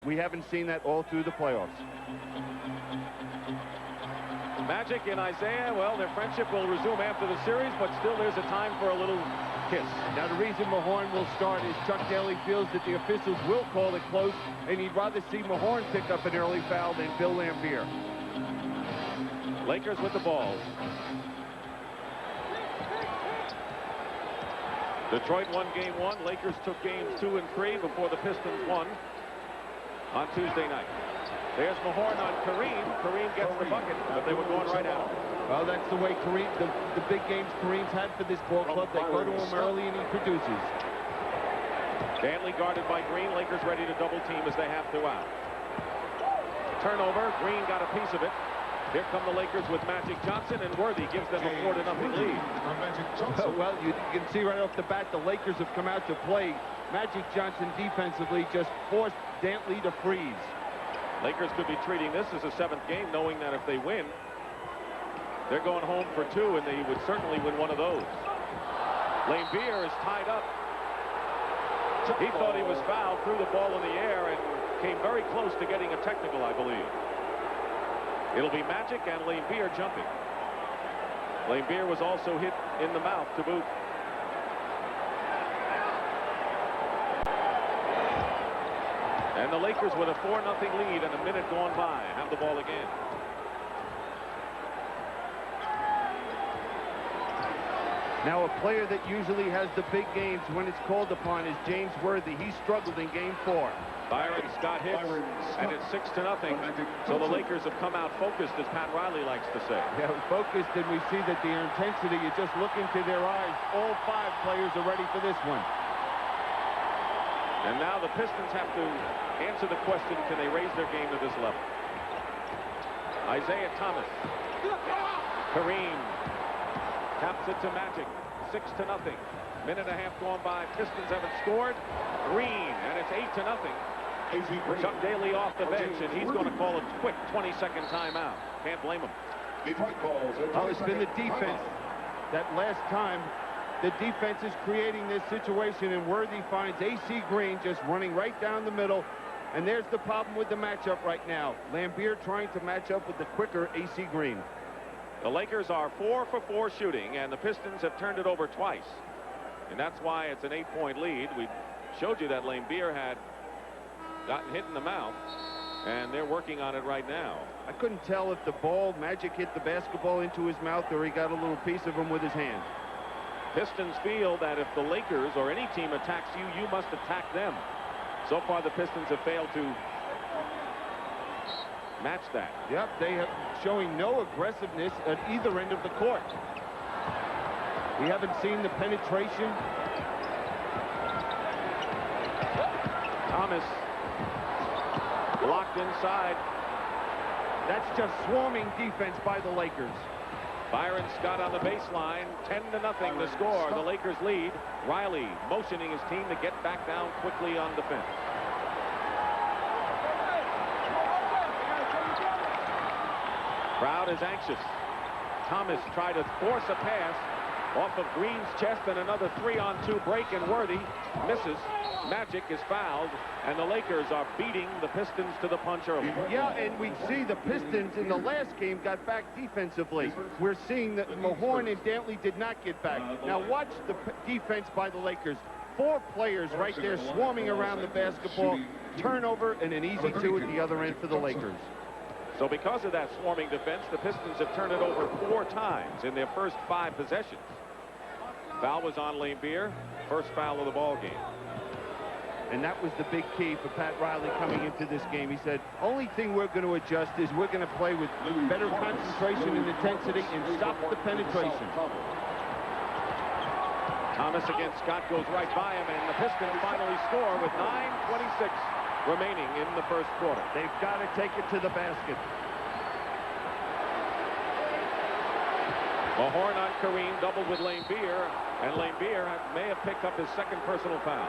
We haven't seen that all through the playoffs. Magic and Isaiah, well, their friendship will resume after the series, but still there's a time for a little kiss. Now, the reason Mahorn will start is Chuck Daly feels that the officials will call it close, and he'd rather see Mahorn pick up an early foul than Bill Laimbeer. Lakers with the ball. Detroit won game 1. Lakers took games 2 and 3 before the Pistons won on Tuesday night. There's Mahorn on Kareem. Kareem gets the bucket, but they were going right out. Well, that's the way Kareem, the big games Kareem's had for this ball club. They go to him early and he produces. Dantley guarded by Green. Lakers ready to double team as they have to out. Turnover. Green got a piece of it. Here come the Lakers with Magic Johnson, and Worthy gives them a 4-0 lead. Well, you can see right off the bat the Lakers have come out to play. Magic Johnson defensively just forced Dantley to freeze. Lakers could be treating this as a 7th game, knowing that if they win, they're going home for 2, and they would certainly win one of those. Laimbeer is tied up. He thought he was fouled, threw the ball in the air, and came very close to getting a technical, I believe. It'll be Magic and Laimbeer jumping. Laimbeer was also hit in the mouth to boot. And the Lakers with a 4-0 lead and a minute gone by have the ball again. Now, a player that usually has the big games when it's called upon is James Worthy. He struggled in game 4. Byron Scott hits, and it's 6-0. So the Lakers have come out focused, as Pat Riley likes to say. Yeah, focused, and we see that their intensity, you just look into their eyes. All 5 players are ready for this one. And now the Pistons have to answer the question, can they raise their game to this level? Isaiah Thomas. Kareem taps it to Magic. 6-0. Minute and a half gone by. Pistons haven't scored. Green, and it's 8-0. Chuck Daly off the bench, and he's going to call a quick 20-second timeout. Can't blame him. Well, it's been the defense that last time. The defense is creating this situation, and Worthy finds A.C. Green just running right down the middle. And there's the problem with the matchup right now. Laimbeer trying to match up with the quicker A.C. Green. The Lakers are 4 for 4 shooting, and the Pistons have turned it over twice. And that's why it's an 8-point lead. We showed you that Laimbeer had gotten hit in the mouth, and they're working on it right now. I couldn't tell if the ball, Magic hit the basketball into his mouth or he got a little piece of him with his hand. Pistons feel that if the Lakers or any team attacks you, you must attack them. So far, the Pistons have failed to match that. Yep, they are showing no aggressiveness at either end of the court. We haven't seen the penetration. Thomas blocked inside. That's just swarming defense by the Lakers. Byron Scott on the baseline. 10-0 the score. The Lakers lead. Riley motioning his team to get back down quickly on defense. Crowd is anxious. Thomas tried to force a pass off of Green's chest, and another 3-on-2 break, and Worthy misses. Magic is fouled, and the Lakers are beating the Pistons to the punch early. Yeah, and we see the Pistons in the last game got back defensively. We're seeing that Mahorn and Dantley did not get back. Now watch the defense by the Lakers. 4 players right there swarming around the basketball. Turnover and an easy 2 at the other end for the Lakers. So because of that swarming defense, the Pistons have turned it over 4 times in their first 5 possessions. Foul was on Laimbeer. First foul of the ball game. And that was the big key for Pat Riley coming into this game. He said, only thing we're going to adjust is we're going to play with better concentration and intensity and stop the penetration. Thomas against Scott goes right by him, and the Pistons finally score with 9:26 remaining in the first quarter. They've got to take it to the basket. Mahorn on Kareem, doubled with Laimbeer, and Laimbeer may have picked up his second personal foul.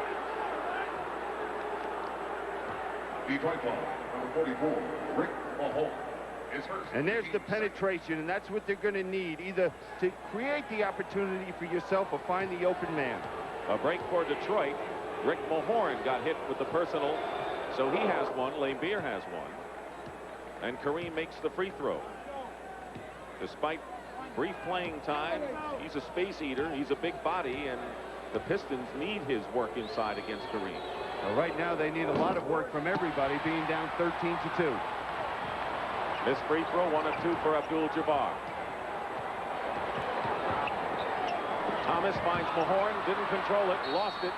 Detroit ball, number 44, Rick Mahorn. And there's the penetration, and that's what they're going to need, either to create the opportunity for yourself or find the open man. A break for Detroit. Rick Mahorn got hit with the personal So he has one. Laimbeer has one. And Kareem makes the free throw. Despite brief playing time, he's a space eater. He's a big body, and the Pistons need his work inside against Kareem. Well, right now they need a lot of work from everybody, being down 13-2. This free throw, 1 of 2 for Abdul-Jabbar. Thomas finds Mahorn, didn't control it, lost it.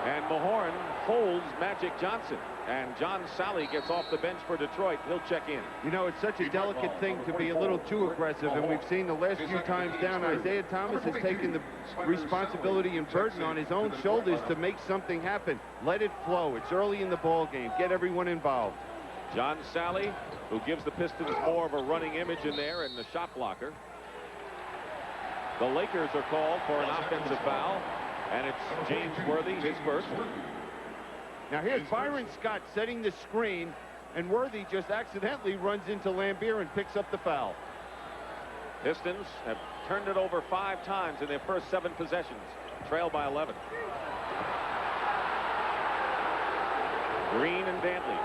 And Mahorn holds Magic Johnson. And John Salley gets off the bench for Detroit. He'll check in. You know, it's such a delicate thing to be a little too aggressive, and we've seen the last few times down. Isaiah Thomas has taken the responsibility and burden on his own shoulders to make something happen. Let it flow. It's early in the ball game. Get everyone involved. John Salley, who gives the Pistons more of a running image in there, and the shot blocker. The Lakers are called for an offensive foul, and it's James Worthy, his first. Now here's Byron Scott setting the screen, and Worthy just accidentally runs into Laimbeer and picks up the foul. Pistons have turned it over 5 times in their first 7 possessions, trail by 11. Green and Dantley.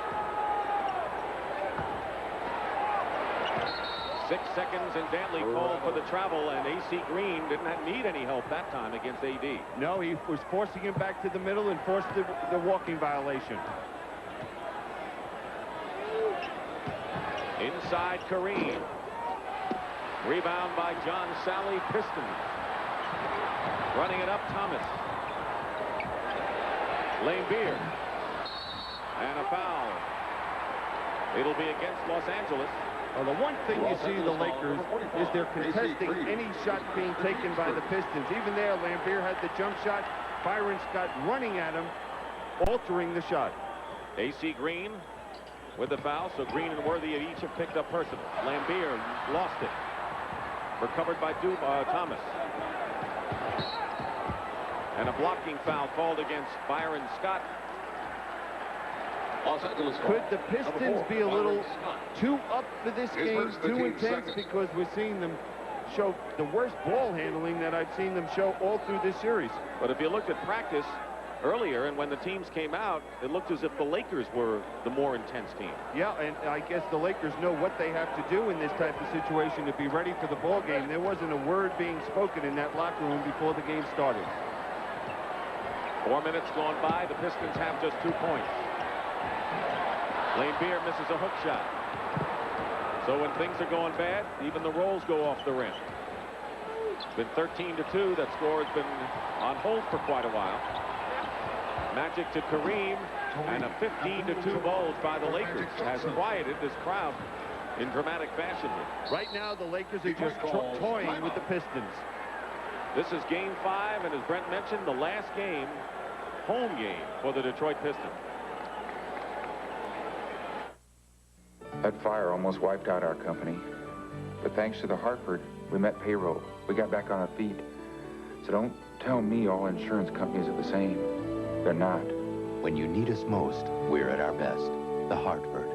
6 seconds, and Dantley called for the travel, and A.C. Green didn't need any help that time against A.D. No, he was forcing him back to the middle and forced the walking violation. Inside Kareem. Rebound by John Salley, Pistons. Running it up, Thomas. Laimbeer. And a foul. It'll be against Los Angeles. Well, the one thing you see the Lakers is they're contesting any shot being taken by the Pistons. Even there, Laimbeer had the jump shot. Byron Scott running at him, altering the shot. A.C. Green with the foul, so Green and Worthy each have picked up personal. Laimbeer lost it. Recovered by Thomas. And a blocking foul called against Byron Scott. Could the Pistons be a little too up for this game, too intense, because we're seeing them show the worst ball handling that I've seen them show all through this series? But if you looked at practice earlier and when the teams came out, it looked as if the Lakers were the more intense team. Yeah, and I guess the Lakers know what they have to do in this type of situation to be ready for the ball game. There wasn't a word being spoken in that locker room before the game started. 4 minutes gone by. The Pistons have just 2 points. Laimbeer misses a hook shot. So when things are going bad, even the rolls go off the rim. It's been 13-2. That score has been on hold for quite a while. Magic to Kareem, and a 15-2 bulge by the Lakers has quieted this crowd in dramatic fashion. Right now, the Lakers are just toying with the Pistons. This is Game 5, and as Brent mentioned, the last game, home game for the Detroit Pistons. That fire almost wiped out our company. But thanks to the Hartford, we met payroll. We got back on our feet. So don't tell me all insurance companies are the same. They're not. When you need us most, we're at our best. The Hartford.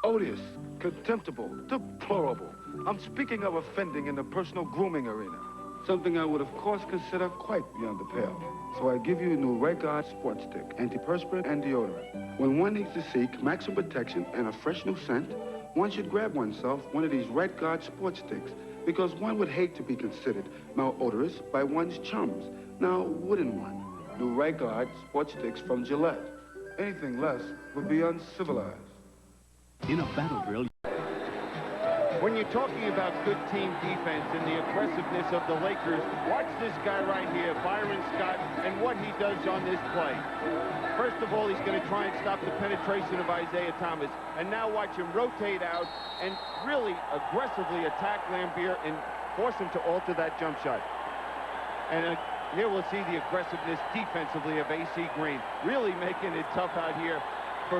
Odious, contemptible, deplorable. I'm speaking of offending in the personal grooming arena. Something I would, of course, consider quite beyond the pale. So I give you new Red Guard Sport Stick, antiperspirant and deodorant. When one needs to seek maximum protection and a fresh new scent, one should grab oneself one of these Red Guard Sport Sticks, because one would hate to be considered malodorous by one's chums. Now, wouldn't one? New Red Guard Sport Sticks from Gillette. Anything less would be uncivilized. In a battle drill, When you're talking about good team defense and the aggressiveness of the Lakers, watch this guy right here, Byron Scott, and what he does on this play. First of all, he's going to try and stop the penetration of Isaiah Thomas. And now watch him rotate out and really aggressively attack Laimbeer and force him to alter that jump shot. And here we'll see the aggressiveness defensively of A.C. Green, really making it tough out here for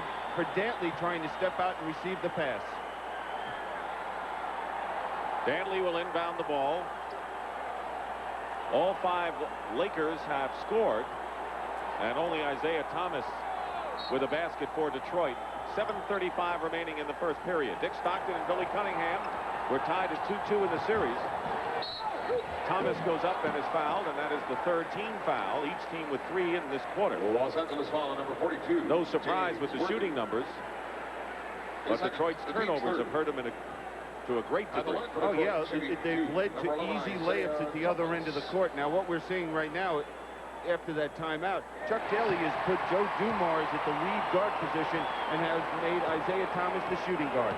Dantley trying to step out and receive the pass. Dantley will inbound the ball. All 5 Lakers have scored, and only Isaiah Thomas with a basket for Detroit. 7:35 remaining in the first period. Dick Stockton and Billy Cunningham were tied at 2-2 in the series. Thomas goes up and is fouled, and that is the third team foul. Each team with 3 in this quarter. Los Angeles foul number 42. No surprise with the shooting numbers. But Detroit's turnovers have hurt them to a great degree. Oh, yeah, they've led to easy layups at the other end of the court. Now, what we're seeing right now, after that timeout, Chuck Daly has put Joe Dumars at the lead guard position and has made Isaiah Thomas the shooting guard.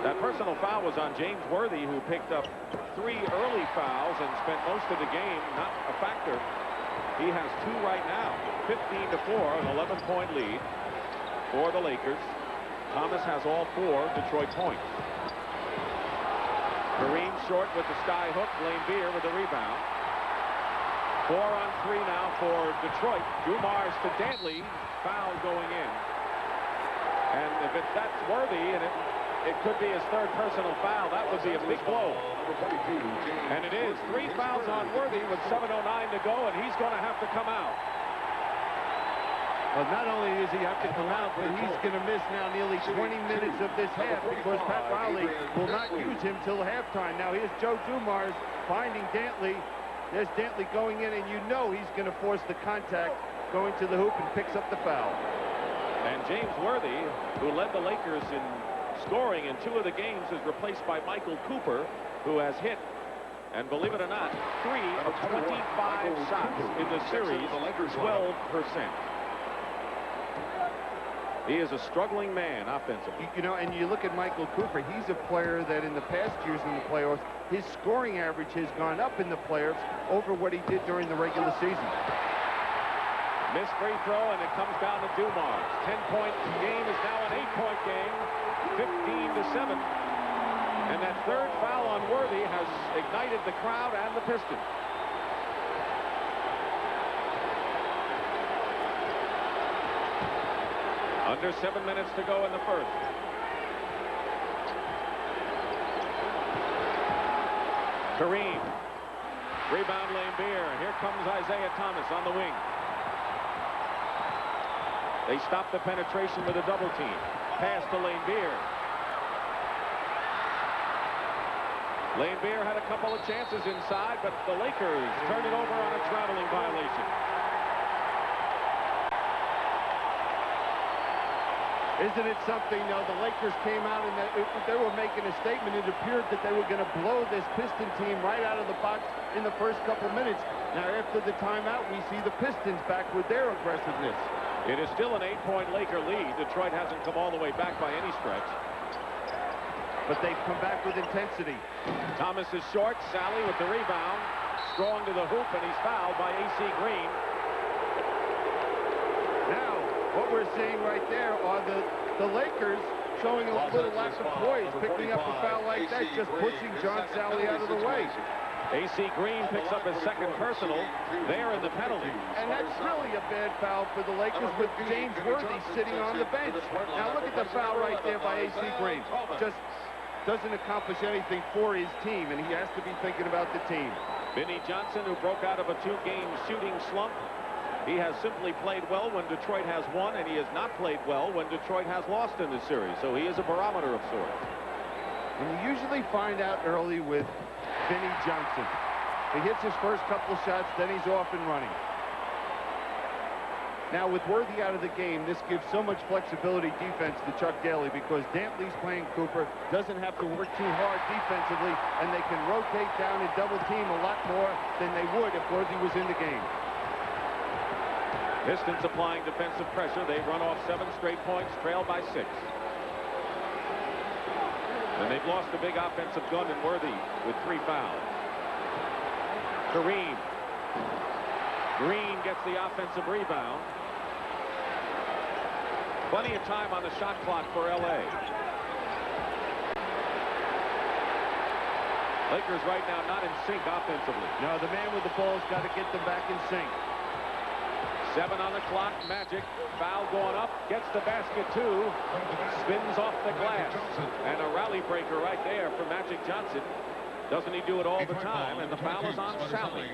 That personal foul was on James Worthy, who picked up 3 early fouls and spent most of the game not a factor. He has 2 right now. 15-4, an 11-point lead for the Lakers. Thomas has all 4 Detroit points. Kareem short with the sky hook. Laimbeer with the rebound. 4 on 3 now for Detroit. Dumars to Dantley. Foul going in. And if that's Worthy, and it could be his 3rd personal foul, that would be a big blow. And it is 3 fouls on Worthy with 7:09 to go, and he's going to have to come out. Well, not only does he have to come out, but he's going to miss now nearly 20 minutes of this half because Pat Riley will not use him till halftime. Now here's Joe Dumars finding Dantley. There's Dantley going in, and you know he's going to force the contact, going to the hoop, and picks up the foul. And James Worthy, who led the Lakers in scoring in 2 of the games, is replaced by Michael Cooper, who has hit, and believe it or not, 3 of 25 shots in the series, 12%. He is a struggling man offensively. You know, and you look at Michael Cooper, he's a player that in the past years in the playoffs, his scoring average has gone up in the playoffs over what he did during the regular season. Missed free throw, and it comes down to Dumars. 10-point game is now an 8-point game, 15-7. And that 3rd foul on Worthy has ignited the crowd and the Pistons. Under 7 minutes to go in the first. Kareem. Rebound Laimbeer. Here comes Isaiah Thomas on the wing. They stop the penetration with a double team. Pass to Laimbeer. Laimbeer had a couple of chances inside, but the Lakers turn it over on a traveling violation. Isn't it something, though? The Lakers came out and they were making a statement. It appeared that they were going to blow this Piston team right out of the box in the first couple minutes. Now, after the timeout, we see the Pistons back with their aggressiveness. It is still an 8-point Laker lead. Detroit hasn't come all the way back by any stretch. But they've come back with intensity. Thomas is short. Salley with the rebound. Strong to the hoop, and he's fouled by A.C. Green. Now, what we're seeing right there are the Lakers showing a little lack of poise, picking up a foul like that, just pushing John Salley out of the way. A.C. Green picks up his 2nd personal. They're in the penalty. And that's really a bad foul for the Lakers with James Worthy sitting on the bench. Now look at the foul right there by A.C. Green. Just doesn't accomplish anything for his team, and he has to be thinking about the team. Vinnie Johnson, who broke out of a 2-game shooting slump. He has simply played well when Detroit has won, and he has not played well when Detroit has lost in this series. So he is a barometer of sorts. And you usually find out early with Vinnie Johnson. He hits his first couple of shots, then he's off and running. Now, with Worthy out of the game, this gives so much flexibility defense to Chuck Daly because Dantley's playing Cooper, doesn't have to work too hard defensively, and they can rotate down and double team a lot more than they would if Worthy was in the game. Pistons applying defensive pressure. They run off 7 straight points, trailed by 6. And they've lost a big offensive gun in Worthy with 3 fouls. Kareem. Green gets the offensive rebound. Plenty of time on the shot clock for L.A. Lakers right now not in sync offensively. No, the man with the ball's got to get them back in sync. 7 on the clock. Magic. Foul going up. Gets the basket, too. Spins off the glass. And a rally breaker right there for Magic Johnson. Doesn't he do it all the time? And the foul is on Salley.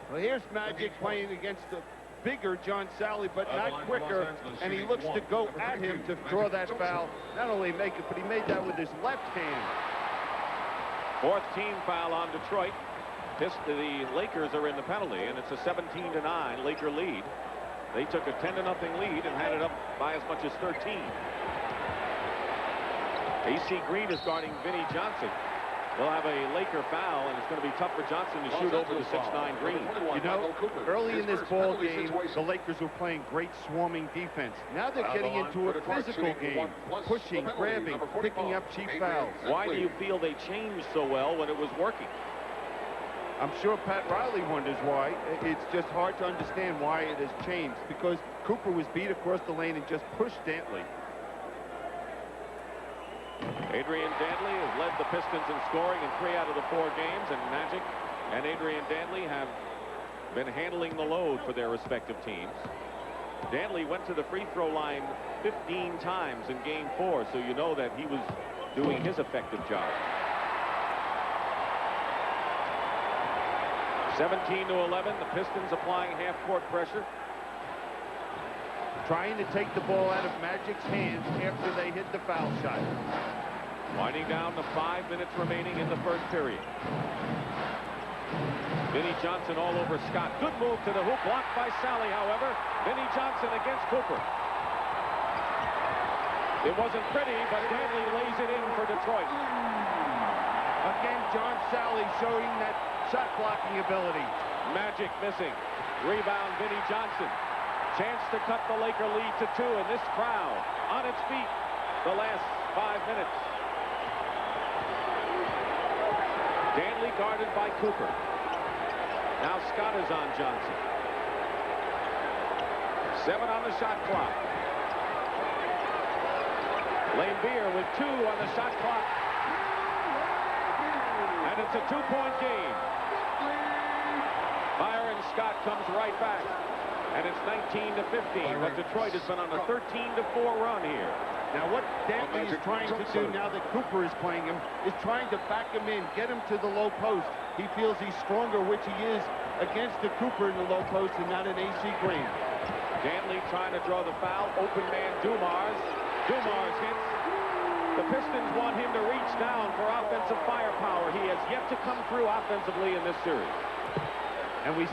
Well, here's Magic playing against the bigger John Salley, but not quicker. And he looks to go at him to draw that foul. Not only make it, but he made that with his left hand. Fourth team foul on Detroit. The Lakers are in the penalty, and it's a 17-9 Laker lead. They took a 10-0 lead and had it up by as much as 13. AC Green is guarding Vinnie Johnson. They'll have a Laker foul, and it's going to be tough for Johnson to shoot over the 6'9" Green. You know, early in this ball game, the Lakers were playing great swarming defense. Now they're getting into a physical game, pushing, grabbing, picking up cheap fouls. Why do you feel they changed so well when it was working? I'm sure Pat Riley wonders why. It's just hard to understand why it has changed, because Cooper was beat across the lane and just pushed Dantley. Adrian Dantley has led the Pistons in scoring in 3 out of the 4 games, and Magic and Adrian Dantley have been handling the load for their respective teams. Dantley went to the free throw line 15 times in Game 4, so you know that he was doing his effective job. 17-11, the Pistons applying half-court pressure. Trying to take the ball out of Magic's hands after they hit the foul shot. Winding down to 5 minutes remaining in the first period. Vinnie Johnson all over Scott. Good move to the hoop, blocked by Salley, however. Vinnie Johnson against Cooper. It wasn't pretty, but Dantley lays it in for Detroit. Again, John Salley showing that shot blocking ability. Magic missing. Rebound, Vinnie Johnson. Chance to cut the Laker lead to 2, and this crowd on its feet the last 5 minutes. Dantley guarded by Cooper. Now Scott is on Johnson. 7 on the shot clock. Laimbeer with 2 on the shot clock. And it's a 2-point game. Byron Scott comes right back. And it's 19-15, but Detroit has been on a 13-4 run here. Now what Dantley is trying to do now that Cooper is playing him is trying to back him in, get him to the low post. He feels he's stronger, which he is, against the Cooper in the low post and not an AC Green. Dantley trying to draw the foul. Open man Dumars. Dumars hits. The Pistons want him to reach down for offensive firepower. He has yet to come through offensively in this series. And we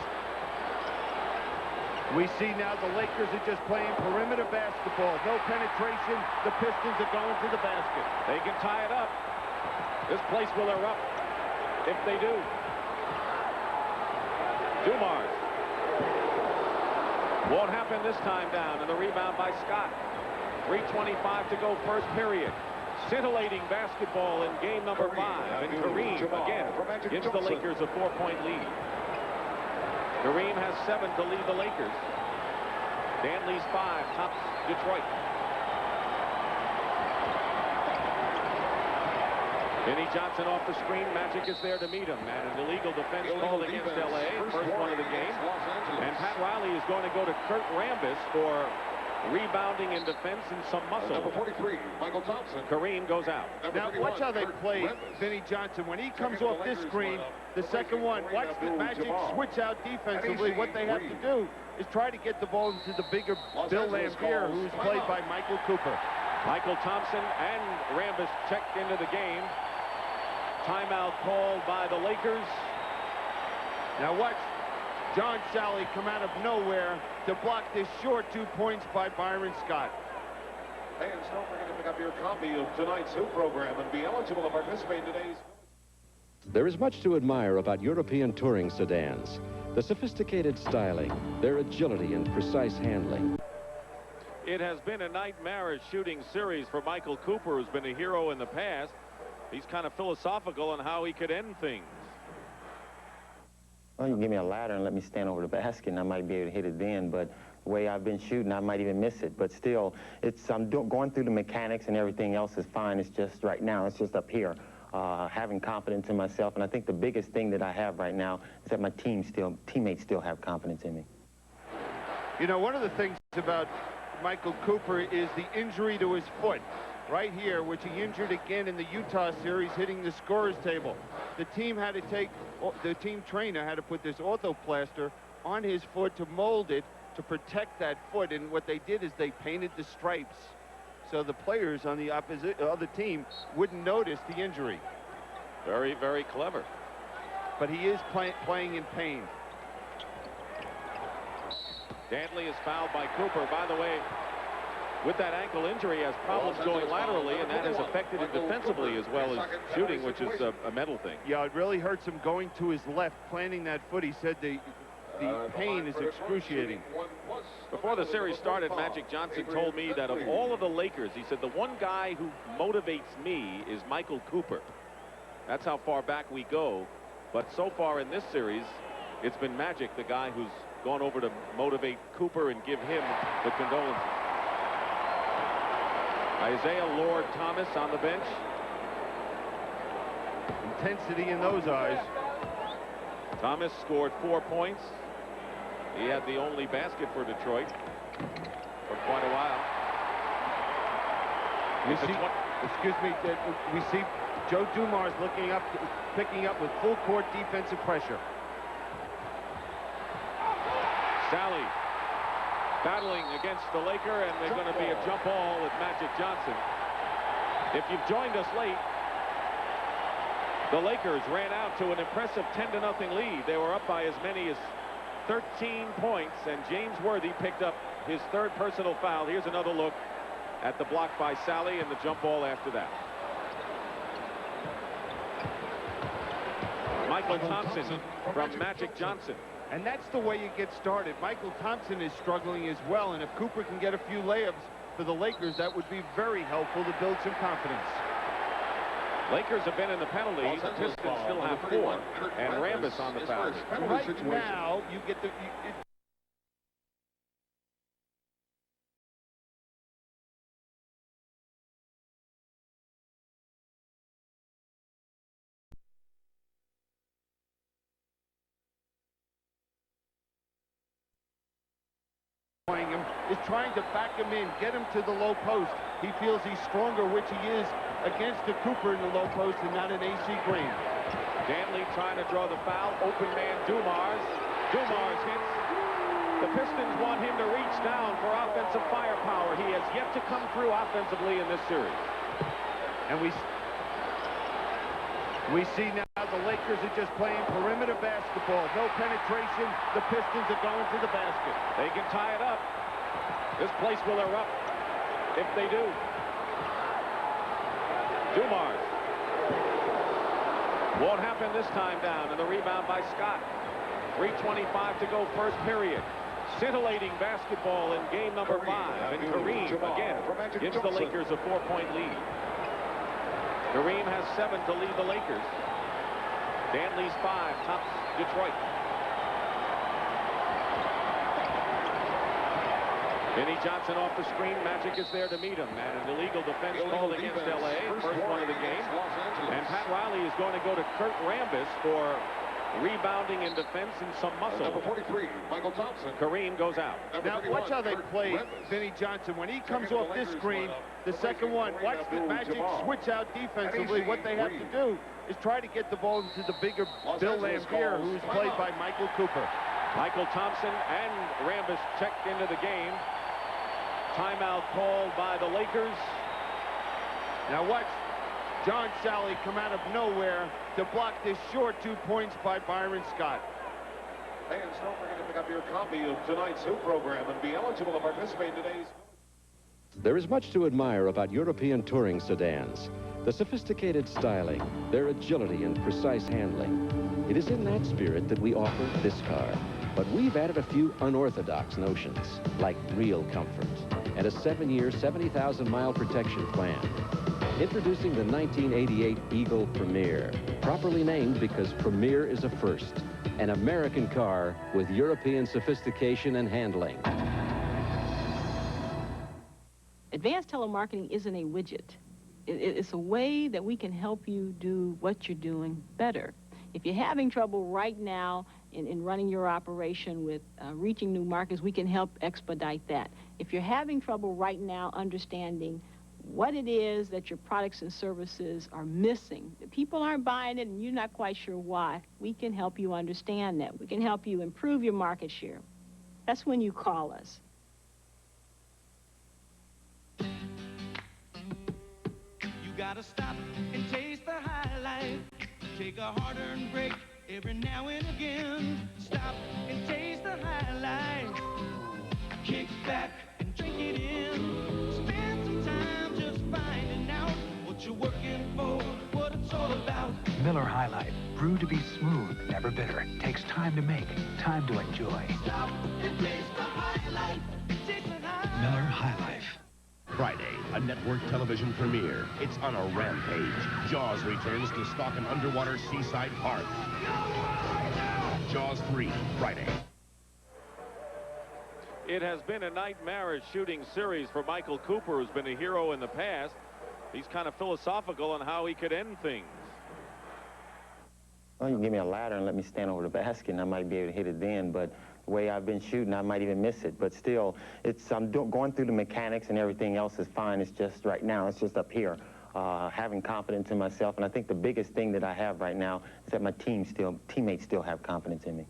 see now the Lakers are just playing perimeter basketball. No penetration. The Pistons are going to the basket. They can tie it up. This place will erupt if they do. Dumars. Won't happen this time down, and the rebound by Scott. 3:25 to go, first period. Scintillating basketball in game number 5. And Kareem again gives the Lakers a 4-point lead. Kareem has 7 to lead the Lakers. Dantley's 5 tops Detroit. Vinnie Johnson off the screen. Magic is there to meet him. And an illegal defense called against L.A. First one of the game. And Pat Riley is going to go to Kurt Rambis for rebounding in defense and some muscle. Number 43, Michael Thompson. Kareem goes out. Now watch how they play Vinnie Johnson. When he comes off this screen, the second one, watch the Magic switch out defensively. What they have to do is try to get the ball into the bigger Bill Laimbeer, who's played by Michael Cooper. Michael Thompson and Rambis checked into the game. Timeout called by the Lakers. Now watch John Salley come out of nowhere to block this short 2 points by Byron Scott. And don't forget to pick up your copy of tonight's Hoop program and be eligible to participate in today's. There is much to admire about European touring sedans. The sophisticated styling, their agility and precise handling. It has been a nightmarish shooting series for Michael Cooper, who's been a hero in the past. He's kind of philosophical on how he could end things. Well, you can give me a ladder and let me stand over the basket, and I might be able to hit it then, but the way I've been shooting, I might even miss it. But still, I'm going through the mechanics, and everything else is fine. It's just right now, it's just up here. Having confidence in myself, and I think the biggest thing that I have right now is that my teammates still have confidence in me. You know, one of the things about Michael Cooper is the injury to his foot. Right here, which he injured again in the Utah series, hitting the scorer's table. The team had to the team trainer had to put this orthoplaster on his foot to mold it to protect that foot. And what they did is they painted the stripes so the players on the other team wouldn't notice the injury. Very, very clever. But he is playing in pain. Dantley is fouled by Cooper. By the way, with that ankle injury, he has problems going laterally, and that has affected him defensively as well as shooting, which is a mental thing. Yeah, it really hurts him going to his left, planting that foot. He said the pain is excruciating. Before the series started, Magic Johnson told me that of all of the Lakers, he said, the one guy who motivates me is Michael Cooper. That's how far back we go. But so far in this series, it's been Magic, the guy who's gone over to motivate Cooper and give him the condolences. Isaiah Lord Thomas on the bench. Intensity in those eyes. Thomas scored 4 points. He had the only basket for Detroit for quite a while. We see Joe Dumars looking up, picking up with full court defensive pressure. Salley battling against the Laker, and they're going to be a jump ball with Magic Johnson. If you've joined us late, the Lakers ran out to an impressive 10-0 lead. They were up by as many as 13 points, and James Worthy picked up his third personal foul. Here's another look at the block by Salley and the jump ball after that. Michael Thompson from Magic Johnson. And that's the way you get started. Michael Thompson is struggling as well, and if Cooper can get a few layups for the Lakers, that would be very helpful to build some confidence. Lakers have been in the penalty. The Pistons still have 4, and Rambis on the foul. Right now, you get the... him is trying to back him in, get him to the low post. He feels he's stronger, which he is, against the Cooper in the low post and not an AC Green. Dantley trying to draw the foul. Open man Dumars. Dumars hits. The Pistons want him to reach down for offensive firepower. He has yet to come through offensively in this series. And we see now the Lakers are just playing perimeter basketball. No penetration. The Pistons are going to the basket. They can tie it up. This place will erupt if they do. Dumars. Won't happen this time down, and the rebound by Scott. 3:25 to go, first period. Scintillating basketball in game number 5. And Kareem, again, gives the Lakers a 4-point lead. Kareem has 7 to lead the Lakers. Dantley's 5 tops Detroit. Vinnie Johnson off the screen. Magic is there to meet him. And an illegal defense called against L.A. First one of the game. And Pat Riley is going to go to Kurt Rambis for rebounding in defense and some muscle. Number 43, Michael Thompson. Kareem goes out. Now watch how they play Vinnie Johnson. When he comes off this screen, the second one, watch the Magic switch out defensively. What they have to do is try to get the ball into the bigger Bill Laimbeer, who's played by Michael Cooper. Michael Thompson and Rambis checked into the game. Timeout called by the Lakers. Now watch John Salley come out of nowhere to block this short 2 points by Byron Scott. Fans, don't forget to pick up your copy of tonight's Hoop program and be eligible to participate in today's... There is much to admire about European touring sedans. The sophisticated styling, their agility and precise handling. It is in that spirit that we offer this car. But we've added a few unorthodox notions, like real comfort, and a 7-year, 70,000-mile protection plan. Introducing the 1988 Eagle Premier, properly named because Premier is a first, an American car with European sophistication and handling. Advanced telemarketing isn't a widget. It's a way that we can help you do what you're doing better. If you're having trouble right now in running your operation with reaching new markets, we can help expedite that. If you're having trouble right now understanding what it is that your products and services are missing, people aren't buying it and you're not quite sure why, we can help you understand that. We can help you improve your market share. That's when you call us. You gotta stop and taste the high life. Take a hard-earned break every now and again. Stop and taste the high life. Kick back and drink it in. Spend some time just finding out what you're working for, what it's all about. Miller High Life, brewed to be smooth, never bitter. Takes time to make, time to enjoy. Stop and taste the high life. Taste the high. Miller High Life. Friday, a network television premiere. It's on a rampage. Jaws returns to stalk an underwater seaside park. Jaws 3, Friday. It has been a nightmarish shooting series for Michael Cooper, who's been a hero in the past. He's kind of philosophical on how he could end things. Well, you can give me a ladder and let me stand over the basket, and I might be able to hit it then, but the way I've been shooting, I might even miss it. But still, I'm going through the mechanics, and everything else is fine. It's just right now, it's just up here, having confidence in myself. And I think the biggest thing that I have right now is that my teammates still have confidence in me.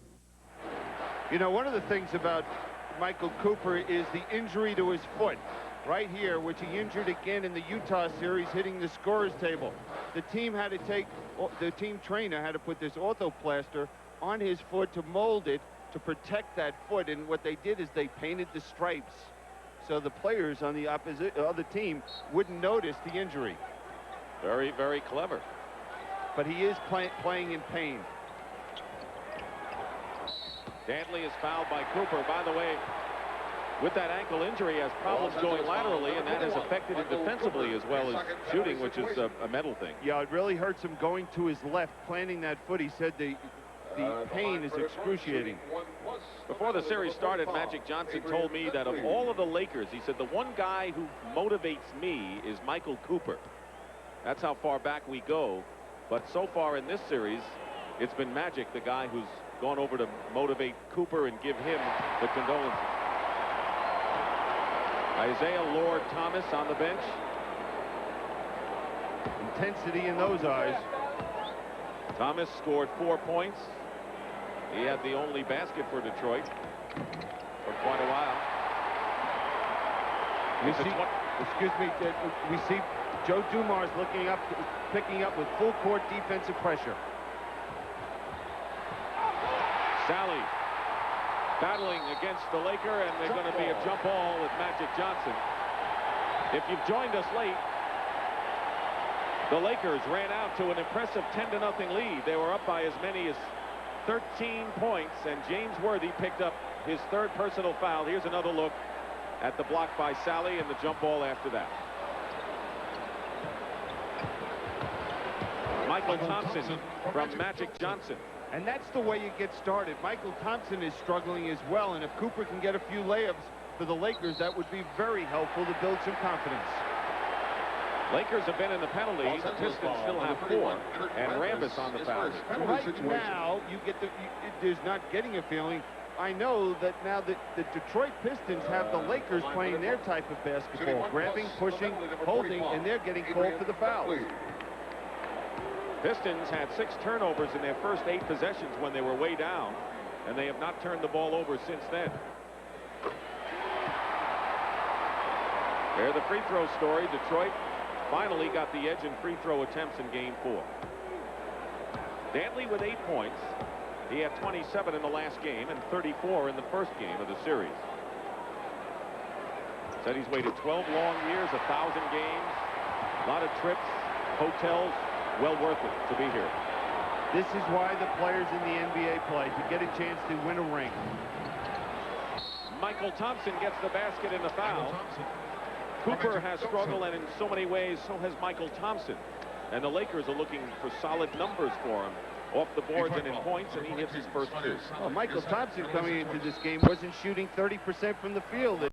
You know, one of the things about Michael Cooper is the injury to his foot right here, which he injured again in the Utah series, hitting the scorer's table. The team had to the team trainer had to put this orthoplaster on his foot to mold it to protect that foot, and what they did is they painted the stripes so the players on the other team wouldn't notice the injury. Very, very clever. But he is playing in pain. Dantley is fouled by Cooper. By the way, with that ankle injury, he has problems going laterally, and that has affected him defensively as well as shooting, which is a mental thing. Yeah, it really hurts him going to his left, planting that foot. He said the pain is excruciating. Before the series started, Magic Johnson told me that of all of the Lakers, he said, the one guy who motivates me is Michael Cooper. That's how far back we go. But so far in this series, it's been Magic, the guy who's gone over to motivate Cooper and give him the condolences. Isaiah Lord Thomas on the bench. Intensity in those eyes. Thomas scored 4 points. He had the only basket for Detroit for quite a while. We see Joe Dumars picking up with full court defensive pressure. Salley battling against the Laker, and they're going to be a jump ball with Magic Johnson. If you've joined us late, the Lakers ran out to an impressive 10-0 lead. They were up by as many as 13 points, and James Worthy picked up his third personal foul. Here's another look at the block by Salley and the jump ball after that. Michael Thompson from Magic Johnson. And that's the way you get started. Michael Thompson is struggling as well, and if Cooper can get a few layups for the Lakers, that would be very helpful to build some confidence. Lakers have been in the penalties. The Pistons still have 4, and Rambis on the foul. Right now, there's not getting a feeling. I know that now that the Detroit Pistons have the Lakers playing their type of basketball, grabbing, pushing, holding, and they're getting called for the fouls. Pistons had 6 turnovers in their first 8 possessions when they were way down, and they have not turned the ball over since then. There, the free throw story. Detroit finally got the edge in free throw attempts in game 4. Dantley with 8 points. He had 27 in the last game and 34 in the first game of the series. Said he's waited 12 long years, 1,000 games, a lot of trips, hotels. Well worth it to be here. This is why the players in the NBA play, to get a chance to win a ring. Michael Thompson gets the basket and the foul. Cooper has struggled, and in so many ways, so has Michael Thompson. And the Lakers are looking for solid numbers for him off the boards and in points, and he hits his first 2. Well, Michael Thompson coming into this game wasn't shooting 30% from the field.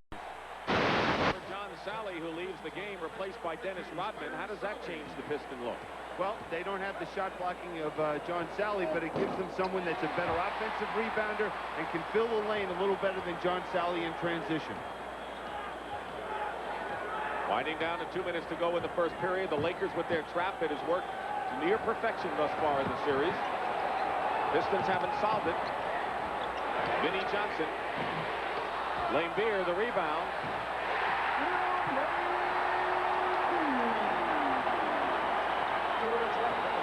John Salley, who leaves the game, replaced by Dennis Rodman. How does that change the Piston look? Well, they don't have the shot blocking of John Salley, but it gives them someone that's a better offensive rebounder and can fill the lane a little better than John Salley in transition. Winding down to 2 minutes to go in the first period. The Lakers with their trap. It has worked to near perfection thus far in the series. Pistons haven't solved it. Vinnie Johnson. Laimbeer the rebound.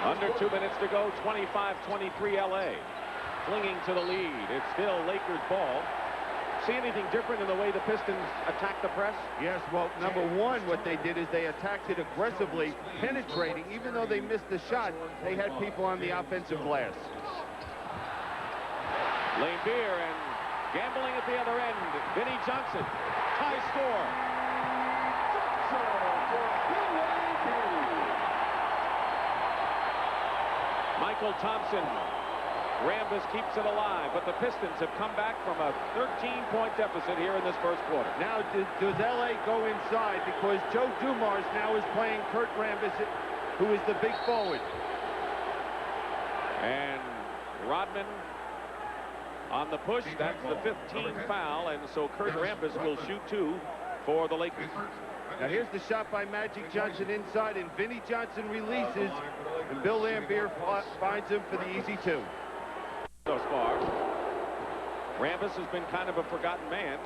Under 2 minutes to go, 25-23 LA. Clinging to the lead. It's still Lakers ball. See anything different in the way the Pistons attack the press? Yes, well, number one, what they did is they attacked it aggressively, penetrating. Even though they missed the shot, they had people on the offensive glass. Laimbeer and gambling at the other end. Vinnie Johnson, high score. Michael Thompson. Rambis keeps it alive, but the Pistons have come back from a 13-point deficit here in this first quarter. Now, does LA go inside? Because Joe Dumars now is playing Kurt Rambis, who is the big forward. And Rodman on the push. That's the 15th foul, and so Kurt Rambis will shoot 2 for the Lakers. Now here's the shot by Magic Johnson inside, and Vinnie Johnson releases, and Bill Laimbeer finds him for the easy 2. Thus far, Rambis has been kind of a forgotten man.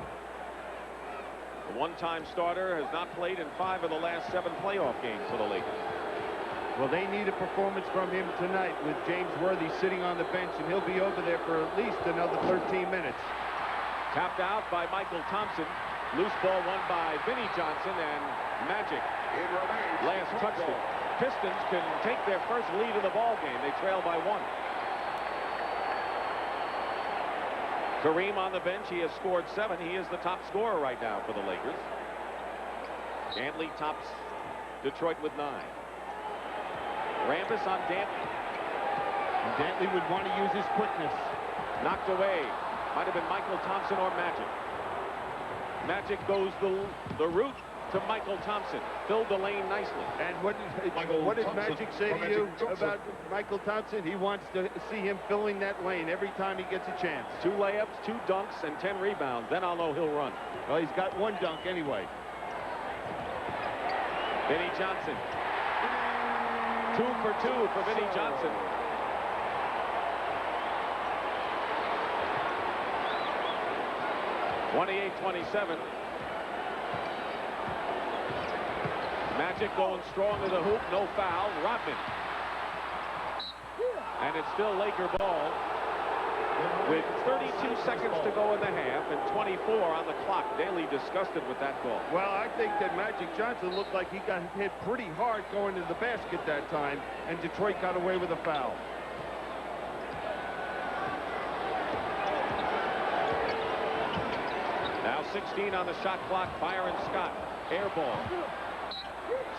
The one-time starter has not played in 5 of the last 7 playoff games for the Lakers. Well, they need a performance from him tonight with James Worthy sitting on the bench, and he'll be over there for at least another 13 minutes. Tapped out by Michael Thompson. Loose ball won by Vinnie Johnson, and Magic last touched it. Pistons can take their first lead of the ball game. They trail by 1. Kareem on the bench. He has scored 7. He is the top scorer right now for the Lakers. Dantley tops Detroit with 9. Rambis on Dantley. And Dantley would want to use his quickness. Knocked away. Might have been Michael Thompson or Magic. Magic goes the route to Michael Thompson. Filled the lane nicely. And what did Magic say to you about Michael Thompson? He wants to see him filling that lane every time he gets a chance. 2 layups, 2 dunks, and 10 rebounds. Then I'll know he'll run. Well, he's got 1 dunk anyway. Vinnie Johnson. 2 for 2 for Vinnie Johnson. (28-27). Magic going strong to the hoop, no foul. Rodman. And it's still Laker ball with 32 seconds to go in the half and 24 on the clock. Daly disgusted with that call. Well, I think that Magic Johnson looked like he got hit pretty hard going to the basket that time, and Detroit got away with a foul. Now 16 on the shot clock. Byron Scott. Air ball.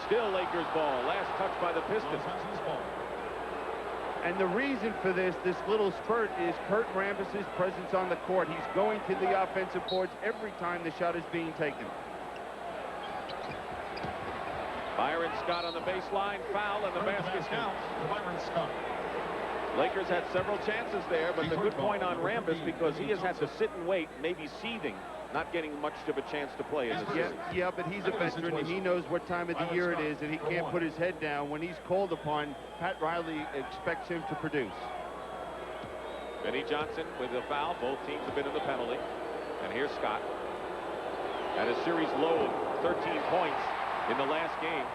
Still Lakers ball. Last touch by the Pistons. And the reason for this little spurt is Kurt Rambis' presence on the court. He's going to the offensive boards every time the shot is being taken. Byron Scott on the baseline. Foul, and the basket counts. Byron Scott. Lakers had several chances there, but the good point on Rambis, because he has had to sit and wait, maybe seething, not getting much of a chance to play in the series. Yeah, but he's a veteran, and he knows what time of the year it is, and he can't put his head down. When he's called upon, Pat Riley expects him to produce. Vinnie Johnson with a foul. Both teams have been in the penalty. And here's Scott. At a series low of 13 points in the last game.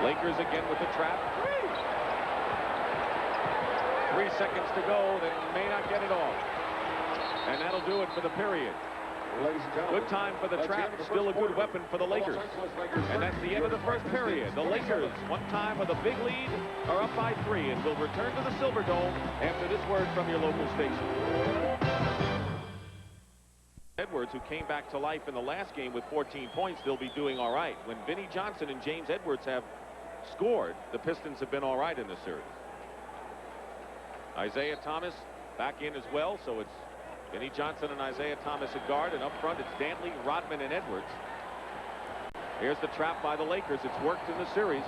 Lakers again with the trap. 3 seconds to go. They may not get it off. And that'll do it for the period. Good time for the trap. Still a good weapon for the Lakers. And that's the end of the first period. The Lakers, one time with a big lead, are up by 3 and will return to the Silverdome after this word from your local station. Edwards, who came back to life in the last game with 14 points, they'll be doing all right. When Vinnie Johnson and James Edwards have scored, the Pistons have been all right in this series. Isaiah Thomas back in as well, so it's Vinnie Johnson and Isaiah Thomas at guard, and up front it's Dantley, Rodman, and Edwards. Here's the trap by the Lakers. It's worked in the series.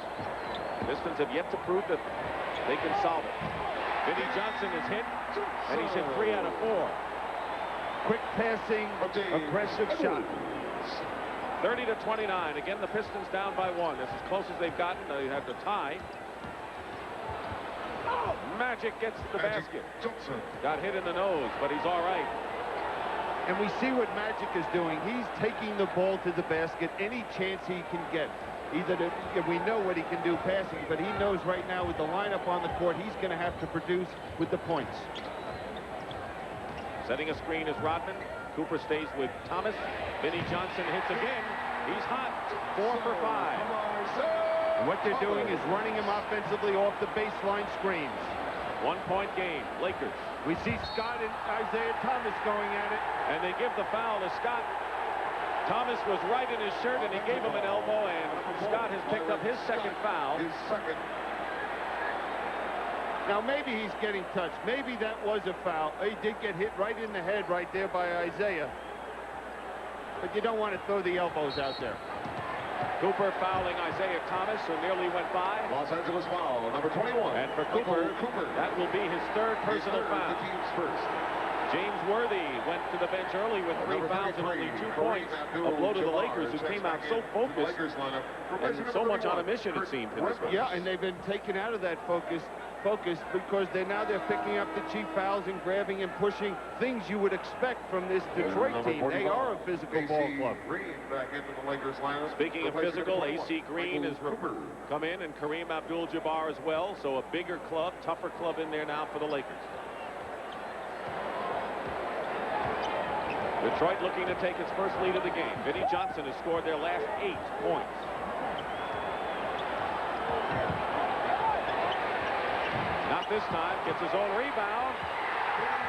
Pistons have yet to prove that they can solve it. Vinnie Johnson is hit, and he's hit 3 out of 4. Quick passing, aggressive shot. 30-29. Again, the Pistons down by 1. That's as close as they've gotten. They have the tie. Magic gets the basket. Got hit in the nose, but he's all right. And we see what Magic is doing. He's taking the ball to the basket any chance he can get. We know what he can do passing, but he knows right now with the lineup on the court, he's going to have to produce with the points. Setting a screen is Rodman. Cooper stays with Thomas. Vinnie Johnson hits again. He's hot. 4 for 5. And what they're doing is running him offensively off the baseline screens. 1-point game, Lakers. We see Scott and Isaiah Thomas going at it. And they give the foul to Scott. Thomas was right in his shirt, and he gave him an elbow, and Scott has picked up his second foul. Now, maybe he's getting touched. Maybe that was a foul. He did get hit right in the head right there by Isaiah. But you don't want to throw the elbows out there. Cooper fouling Isaiah Thomas, who nearly went by. Los Angeles foul, number 21. And for Cooper, that will be his third personal foul. The team's first. James Worthy went to the bench early with 3 fouls and only 2 points. A blow to the Lakers, who came out so focused and so much on a mission, it seemed, in this one. Yeah, and they've been taken out of that focus because they're picking up the cheap fouls and grabbing and pushing, things you would expect from this Detroit team. They are a physical ball club. Speaking of physical, AC Green has come in, and Kareem Abdul-Jabbar as well. So a bigger club, tougher club in there now for the Lakers. Detroit looking to take its first lead of the game. Vinnie Johnson has scored their last 8 points. Not this time. Gets his own rebound.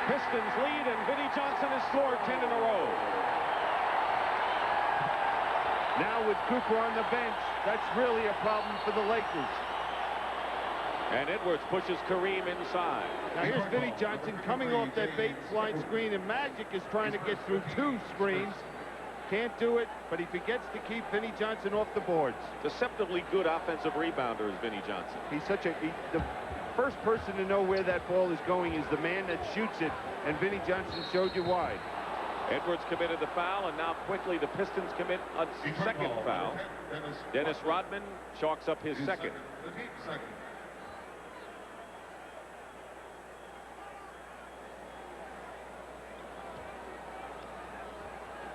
Pistons lead, and Vinnie Johnson has scored 10 in a row. Now with Cooper on the bench, that's really a problem for the Lakers. And Edwards pushes Kareem inside. Now here's Vinnie Johnson coming off that baseline screen, and Magic is trying to get through 2 screens. Can't do it, but he forgets to keep Vinnie Johnson off the boards. Deceptively good offensive rebounder is Vinnie Johnson. He's the first person to know where that ball is going is the man that shoots it, and Vinnie Johnson showed you why. Edwards committed the foul, and now quickly the Pistons commit a second foul. Dennis Rodman chalks up his second.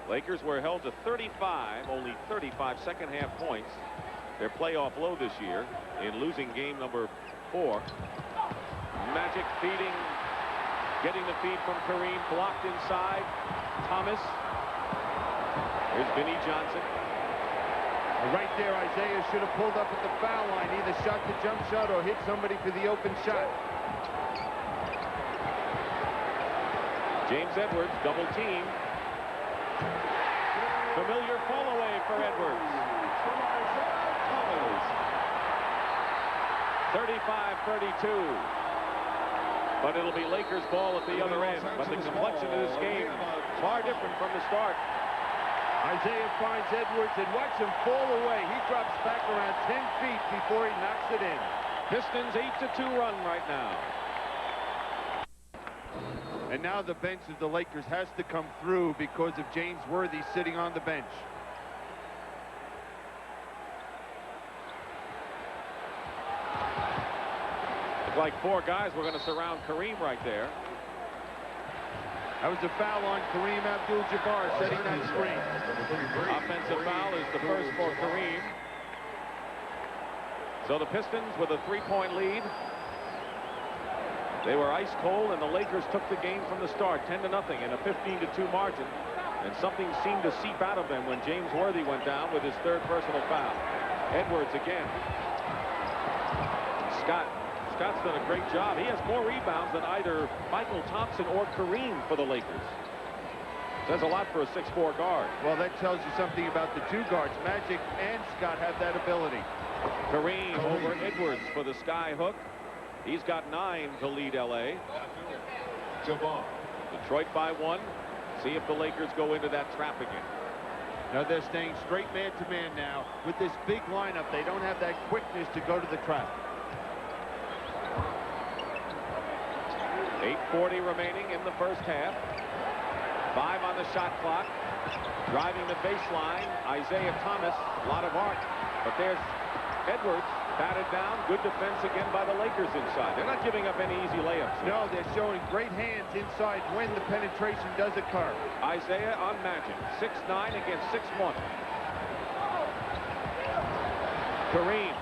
Lakers were held to 35, only 35 second-half points. Their playoff low this year in losing game number 4. Magic feeding, getting the feed from Kareem, blocked inside. Thomas. Here's Vinnie Johnson. Right there, Isaiah should have pulled up at the foul line, either shot the jump shot or hit somebody for the open shot. James Edwards, double team. Familiar fall away for Edwards. 35-32. But it'll be Lakers ball at the other end. But the complexion of this game, far different from the start. Isaiah finds Edwards and watch him fall away. He drops back around 10 feet before he knocks it in. Pistons 8-2 run right now. And now the bench of the Lakers has to come through because of James Worthy sitting on the bench. It's like 4 guys were going to surround Kareem right there. That was a foul on Kareem Abdul-Jabbar setting that screen. Offensive foul is the first for Kareem. So the Pistons with a 3-point lead. They were ice cold, and the Lakers took the game from the start, 10-0 in a 15-2 margin. And something seemed to seep out of them when James Worthy went down with his 3rd personal foul. Edwards again. Scott's done a great job. He has more rebounds than either Michael Thompson or Kareem for the Lakers. Says a lot for a 6'4" guard. Well, that tells you something about the 2 guards. Magic and Scott have that ability. Kareem over Edwards for the sky hook. He's got 9 to lead L.A. Detroit by 1. See if the Lakers go into that trap again. Now they're staying straight man-to-man now. With this big lineup, they don't have that quickness to go to the trap. 8:40 remaining in the first half. 5 on the shot clock. Driving the baseline, Isaiah Thomas. A lot of art. But there's Edwards. Batted down. Good defense again by the Lakers inside. They're not giving up any easy layups. No, they're showing great hands inside when the penetration does occur. Isaiah on Magic. 6'9" against 6'1". Kareem,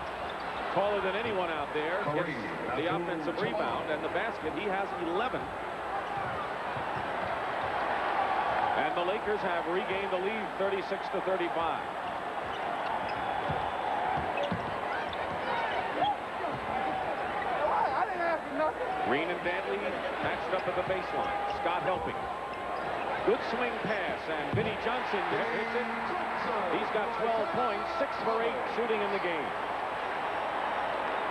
taller than anyone out there, gets the offensive rebound and the basket. He has 11. And the Lakers have regained the lead, 36-35. Green and Dantley matched up at the baseline. Scott helping. Good swing pass, and Vinnie Johnson hits it. He's got 12 points, 6 for 8 shooting in the game.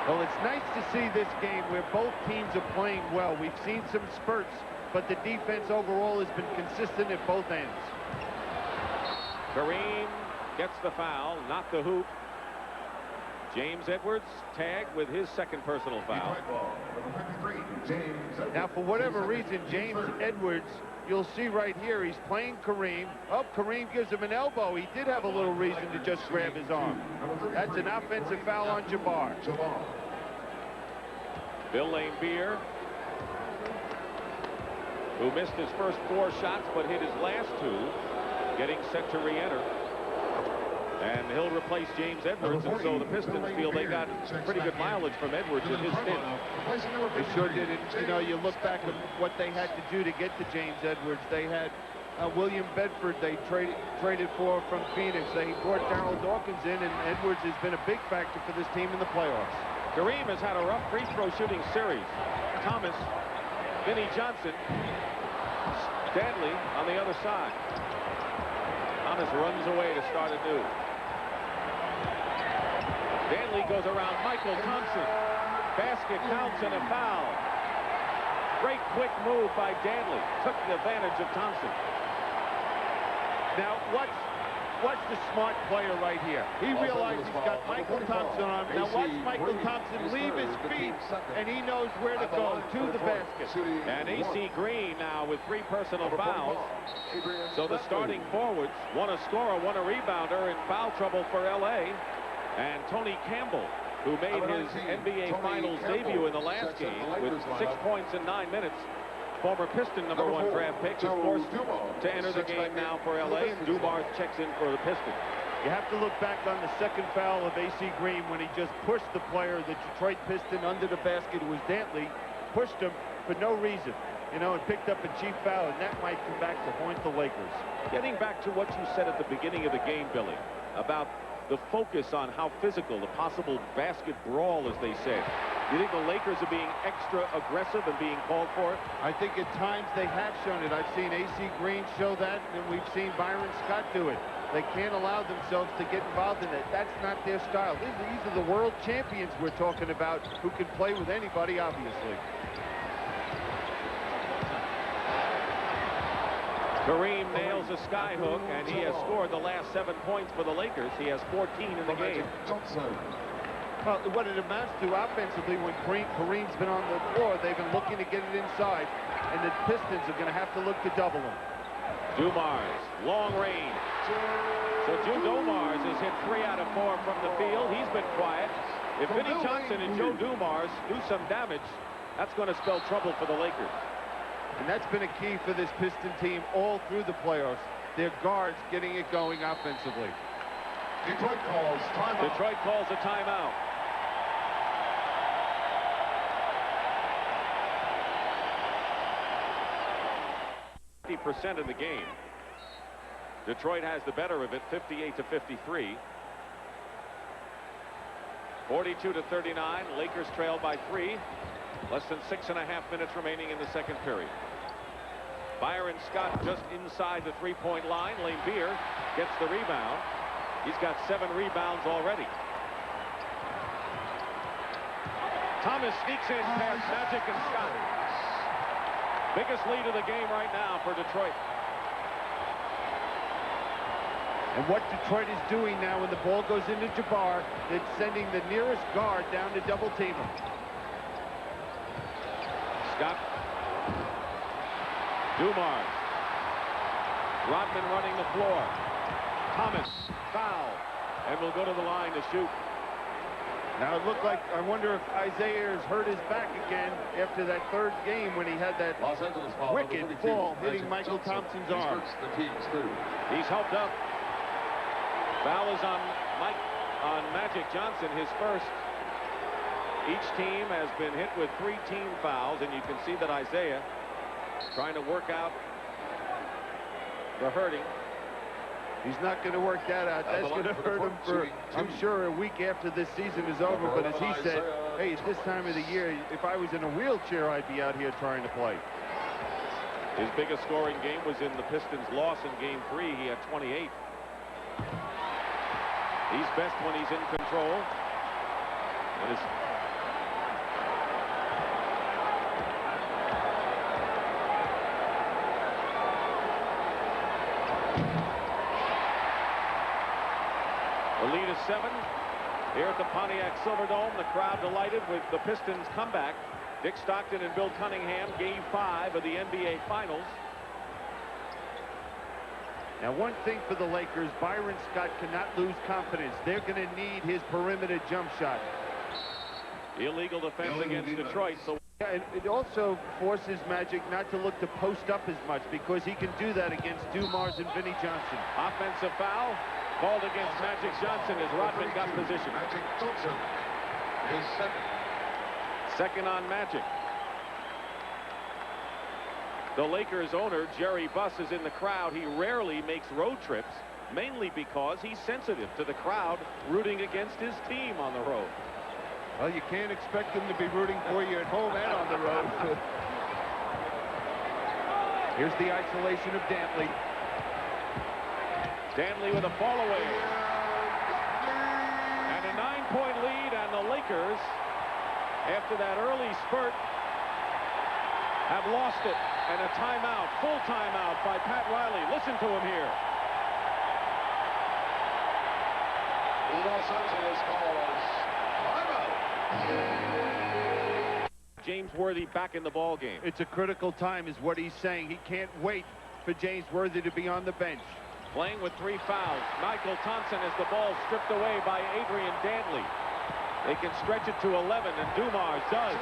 Well, it's nice to see this game where both teams are playing well. We've seen some spurts, but the defense overall has been consistent at both ends. Kareem gets the foul, not the hoop. James Edwards tagged with his second personal foul. Now, for whatever reason, James Edwards, you'll see right here, he's playing Kareem. Oh, Kareem gives him an elbow. He did have a little reason to just grab his arm. That's an offensive foul on Jabbar. Bill Laimbeer, who missed his first 4 shots but hit his last 2, getting set to re-enter. And he'll replace James Edwards, and so the Pistons feel they got pretty good mileage from Edwards with his stint. They sure did. And, you know, you look back at what they had to do to get to James Edwards. They had William Bedford they traded for from Phoenix. They brought Darryl Dawkins in, and Edwards has been a big factor for this team in the playoffs. Kareem has had a rough free throw shooting series. Thomas, Vinnie Johnson, Dantley on the other side. Thomas runs away to start anew. Dantley goes around Michael Thompson. Basket counts and a foul. Great quick move by Dantley. Took the advantage of Thompson. Now, what's the smart player right here? He realized he's got Michael Thompson on him. Now watch Michael Thompson leave his feet, and he knows where to go, to the basket. And A.C. Green now with 3 personal fouls. So the starting forwards, one a scorer, one a rebounder, in foul trouble for L.A. And Tony Campbell, who made his NBA Finals debut in the last game with 6 points in 9 minutes. Former Piston #1 draft pick is forced to enter the game now for L.A., and Dumars checks in for the Pistons. You have to look back on the second foul of A.C. Green when he just pushed the player, the Detroit Piston, under the basket. It was Dantley, pushed him for no reason, you know, and picked up a cheap foul, and that might come back to haunt the Lakers. Getting back to what you said at the beginning of the game, Billy, about the focus on how physical, the possible basket brawl, as they said. Do you think the Lakers are being extra aggressive and being called for it? I think at times they have shown it. I've seen A.C. Green show that, and we've seen Byron Scott do it. They can't allow themselves to get involved in it. That's not their style. These are the world champions we're talking about, who can play with anybody, obviously. Kareem nails a skyhook, and he has scored the last 7 points for the Lakers. He has 14 in the game. Well, what it amounts to offensively, when Kareem's been on the floor, they've been looking to get it inside, and the Pistons are going to have to look to double him. Dumars, long range. So Joe Dumars has hit 3 out of 4 from the field. He's been quiet. If Vinnie Johnson and Joe Dumars do some damage, that's going to spell trouble for the Lakers. And that's been a key for this Piston team all through the playoffs. Their guards getting it going offensively. Detroit calls timeout. Detroit calls a timeout. % of the game. Detroit has the better of it, 58-53. 42-39. Lakers trail by 3. Less than 6.5 minutes remaining in the second period. Byron Scott just inside the 3-point line. Laimbeer gets the rebound. He's got 7 rebounds already. Thomas sneaks in past Magic and Scott. Biggest lead of the game right now for Detroit. And what Detroit is doing now when the ball goes into Jabbar, they're sending the nearest guard down to double team him. Scott. Dumars. Rodman running the floor. Thomas, foul, and will go to the line to shoot. Now it looked like, I wonder if Isaiah has hurt his back again after that third game when he had that wicked ball hitting Michael Thompson's arm. He's helped up. Foul is on Magic Johnson, his first. Each team has been hit with 3 team fouls, and you can see that Isaiah trying to work out the hurting. He's not going to work that out. That's going to hurt him for, I'm sure, a week after this season is over. But as he said, hey, at this time of the year, if I was in a wheelchair, I'd be out here trying to play. His biggest scoring game was in the Pistons' loss in Game 3. He had 28. He's best when he's in control. And the lead is 7 here at the Pontiac Silverdome. The crowd delighted with the Pistons' comeback. Dick Stockton and Bill Cunningham, Game 5 of the NBA Finals. Now, one thing for the Lakers, Byron Scott cannot lose confidence. They're going to need his perimeter jump shot. Illegal defense against Detroit. So and it also forces Magic not to look to post up as much because he can do that against Dumars and Vinnie Johnson. Offensive foul called against Magic Johnson as Rodman got position. Thompson is second on Magic. The Lakers owner, Jerry Buss, is in the crowd. He rarely makes road trips, mainly because he's sensitive to the crowd rooting against his team on the road. Well, you can't expect them to be rooting for you at home and on the road. Here's the isolation of Dantley. Dantley with a fall away. And a 9-point lead, and the Lakers, after that early spurt, have lost it. And a timeout, full timeout by Pat Riley. Listen to him here. Los Angeles calls timeout. James Worthy back in the ball game. It's a critical time is what he's saying. He can't wait for James Worthy to be on the bench. Playing with 3 fouls. Michael Thompson has the ball stripped away by Adrian Dantley. They can stretch it to 11, and Dumars does.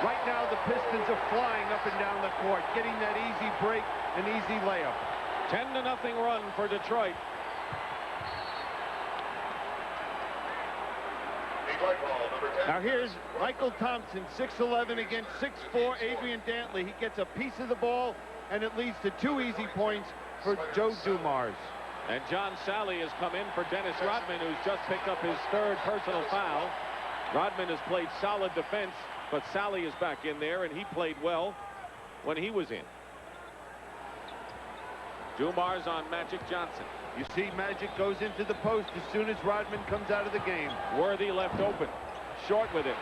Right now, the Pistons are flying up and down the court, getting that easy break, an easy layup. 10-0 run for Detroit. Now here's Michael Thompson, 6'11" against 6'4" Adrian Dantley. He gets a piece of the ball, and it leads to 2 easy points for Joe Dumars. And John Salley has come in for Dennis Rodman, who's just picked up his 3rd personal foul. Rodman has played solid defense, but Salley is back in there, and he played well when he was in. Dumars on Magic Johnson. You see Magic goes into the post as soon as Rodman comes out of the game. Worthy left open. Short with it.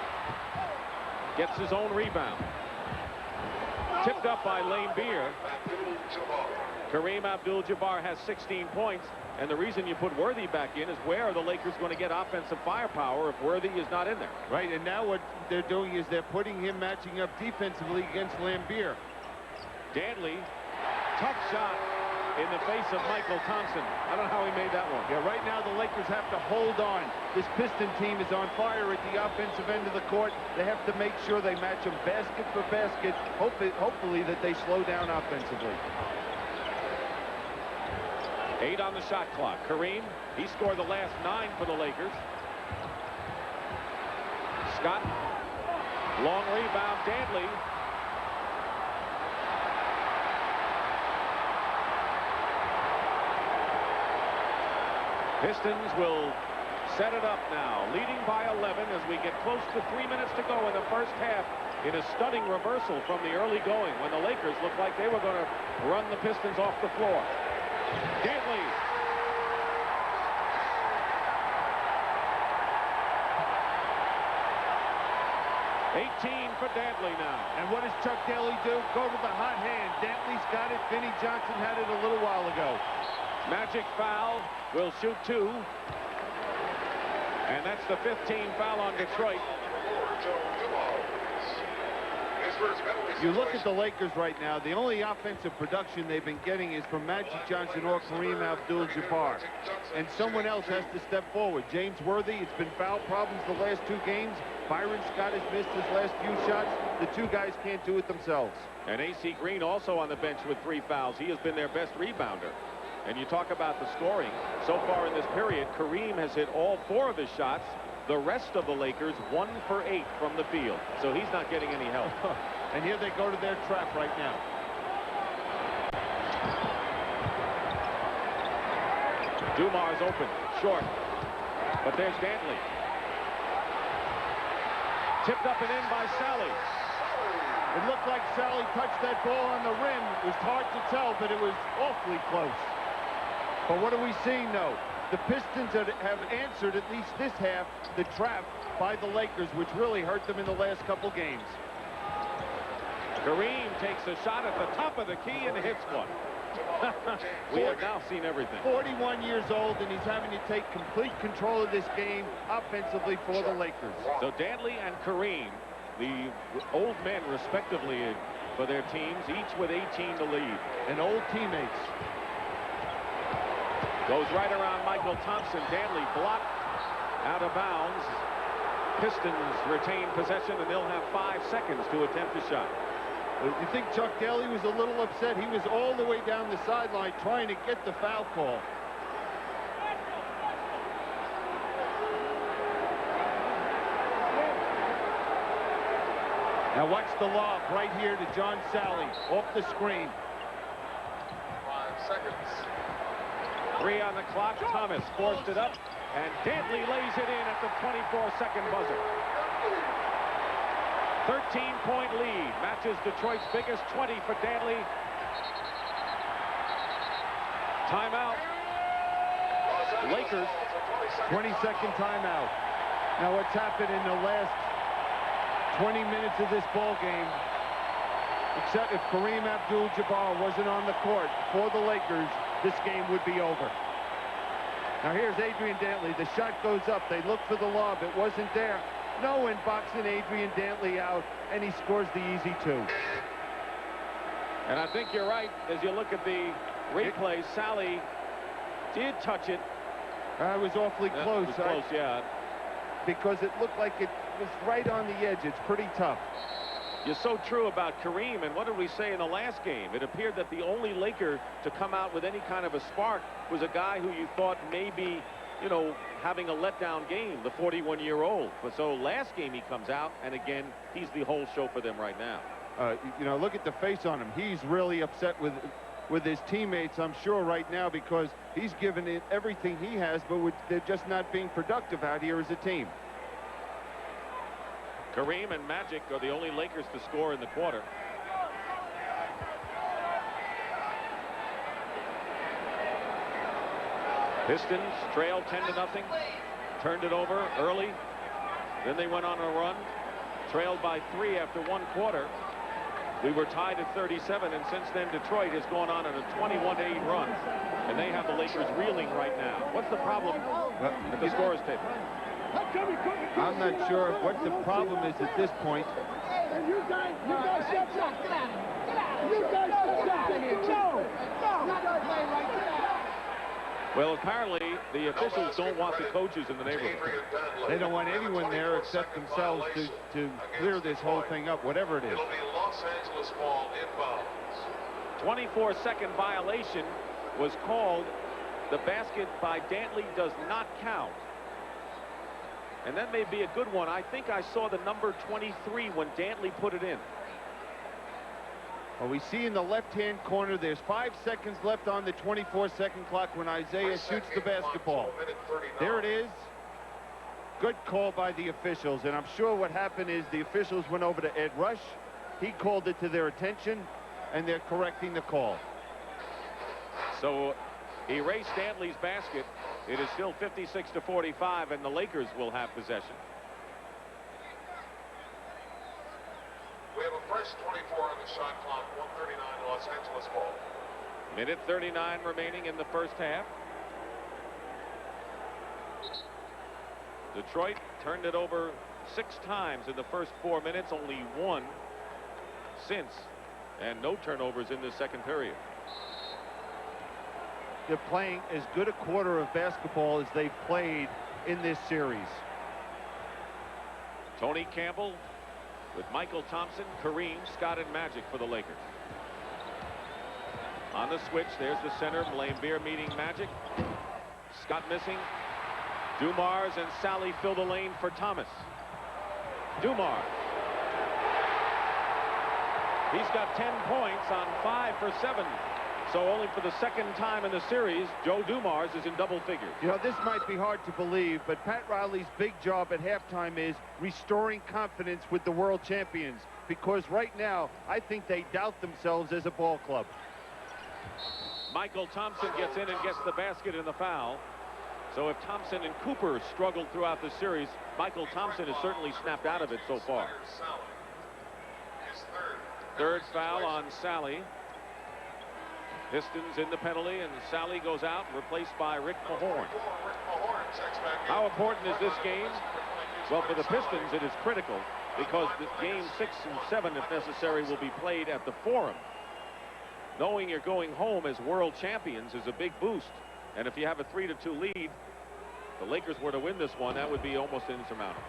Gets his own rebound. Tipped up by Laimbeer. Kareem Abdul-Jabbar has 16 points. And the reason you put Worthy back in is where are the Lakers going to get offensive firepower if Worthy is not in there? Right, and now what they're doing is they're putting him matching up defensively against Laimbeer. Dantley, tough shot in the face of Michael Thompson. I don't know how he made that one. Yeah, right now the Lakers have to hold on. This Piston team is on fire at the offensive end of the court. They have to make sure they match them basket for basket. Hopefully that they slow down offensively. 8 on the shot clock. Kareem, he scored the last 9 for the Lakers. Scott, long rebound, Dantley. Pistons will set it up now, leading by 11 as we get close to 3 minutes to go in the first half in a stunning reversal from the early going when the Lakers looked like they were going to run the Pistons off the floor. Dantley. For Dantley now. And what does Chuck Daly do? Go to the hot hand. Dantley's got it. Vinnie Johnson had it a little while ago. Magic foul. Will shoot 2. And that's the 15th foul on Detroit. You look at the Lakers right now, the only offensive production they've been getting is from Magic Johnson or Kareem Abdul-Jabbar. And someone else has to step forward. James Worthy, it's been foul problems the last 2 games. Byron Scott has missed his last few shots. The 2 guys can't do it themselves. And A.C. Green also on the bench with 3 fouls. He has been their best rebounder. And you talk about the scoring. So far in this period, Kareem has hit all 4 of his shots. The rest of the Lakers 1 for 8 from the field. So he's not getting any help. And here they go to their trap right now. Dumars open, short. But there's Dantley. Tipped up and in by Salley. It looked like Salley touched that ball on the rim. It was hard to tell, but it was awfully close. But what are we seeing, though? The Pistons have answered, at least this half, the trap by the Lakers, which really hurt them in the last couple games. Kareem takes a shot at the top of the key and hits one. We have now seen everything. 41 years old, and he's having to take complete control of this game offensively for the Lakers. So Dantley and Kareem, the old men respectively for their teams, each with 18 to lead. And old teammates. Goes right around Michael Thompson. Dantley blocked out of bounds. Pistons retain possession, and they'll have 5 seconds to attempt a shot. You think Chuck Daly was a little upset? He was all the way down the sideline trying to get the foul call. Now watch the lob right here to John Salley off the screen. 5 seconds. 3 on the clock. Thomas forced it up, and Dantley lays it in at the 24-second buzzer. 13-point lead. Matches Detroit's biggest 20 for Dantley. Timeout. Lakers. 20-second timeout. Now what's happened in the last 20 minutes of this ball game, except if Kareem Abdul-Jabbar wasn't on the court for the Lakers, this game would be over. Now here's Adrian Dantley. The shot goes up. They look for the lob. It wasn't there. No one boxing Adrian Dantley out, and he scores the easy 2. And I think you're right. As you look at the replay, Salley did touch it. It was awfully close. It was close, yeah. Because it looked like it was right on the edge. It's pretty tough. You're so true about Kareem, and what did we say in the last game? It appeared that the only Laker to come out with any kind of a spark was a guy who you thought maybe, you know, having a letdown game, the 41-year-old. But so last game he comes out, and again, he's the whole show for them right now. You know, look at the face on him. He's really upset with his teammates, I'm sure, right now, because he's given it everything he has, but they're just not being productive out here as a team. Kareem and Magic are the only Lakers to score in the quarter. Pistons trail 10-0. Turned it over early. Then they went on a run. Trailed by 3 after 1 quarter. We were tied at 37, and since then Detroit has gone on a 21-8 run. And they have the Lakers reeling right now. What's the problem at the scorer's table? I'm not sure what the problem is at this point. You guys shut up. Get out of here. You guys shut up. Well, apparently the officials don't want the coaches in the neighborhood. They don't want anyone there except themselves to clear this whole thing up, whatever it is. It'll be Los Angeles ball inbounds. 24-second violation was called. The basket by Dantley does not count. And that may be a good one. I think I saw the number 23 when Dantley put it in. Well, we see in the left-hand corner, there's 5 seconds left on the 24-second clock when Isaiah shoots the basketball. There it is. Good call by the officials. And I'm sure what happened is the officials went over to Ed Rush. He called it to their attention, and they're correcting the call. So erase Dantley's basket. It is still 56-45, and the Lakers will have possession. We have a fresh 24 on the shot clock. 1:39 Los Angeles ball. Minute 39 remaining in the first half. Detroit turned it over 6 times in the first 4 minutes, only 1 since, and no turnovers in this second period. They're playing as good a quarter of basketball as they've played in this series. Tony Campbell with Michael Thompson, Kareem, Scott, and Magic for the Lakers. On the switch, there's the center, Laimbeer meeting Magic. Scott missing. Dumars and Salley fill the lane for Thomas. Dumars. He's got 10 points on 5 for 7. So only for the second time in the series, Joe Dumars is in double figures. You know, this might be hard to believe, but Pat Riley's big job at halftime is restoring confidence with the world champions. Because right now, I think they doubt themselves as a ball club. Michael Thompson gets in and gets the basket and the foul. So if Thompson and Cooper struggled throughout the series, Michael Thompson has certainly snapped out of it so far. Third foul on Salley. Pistons in the penalty, and Salley goes out, replaced by Rick Mahorn. How important is this game? Well, for the Pistons, it is critical because the game 6 and 7, if necessary, will be played at the Forum. Knowing you're going home as world champions is a big boost. And if you have a 3-2 lead, if the Lakers were to win this one, that would be almost insurmountable.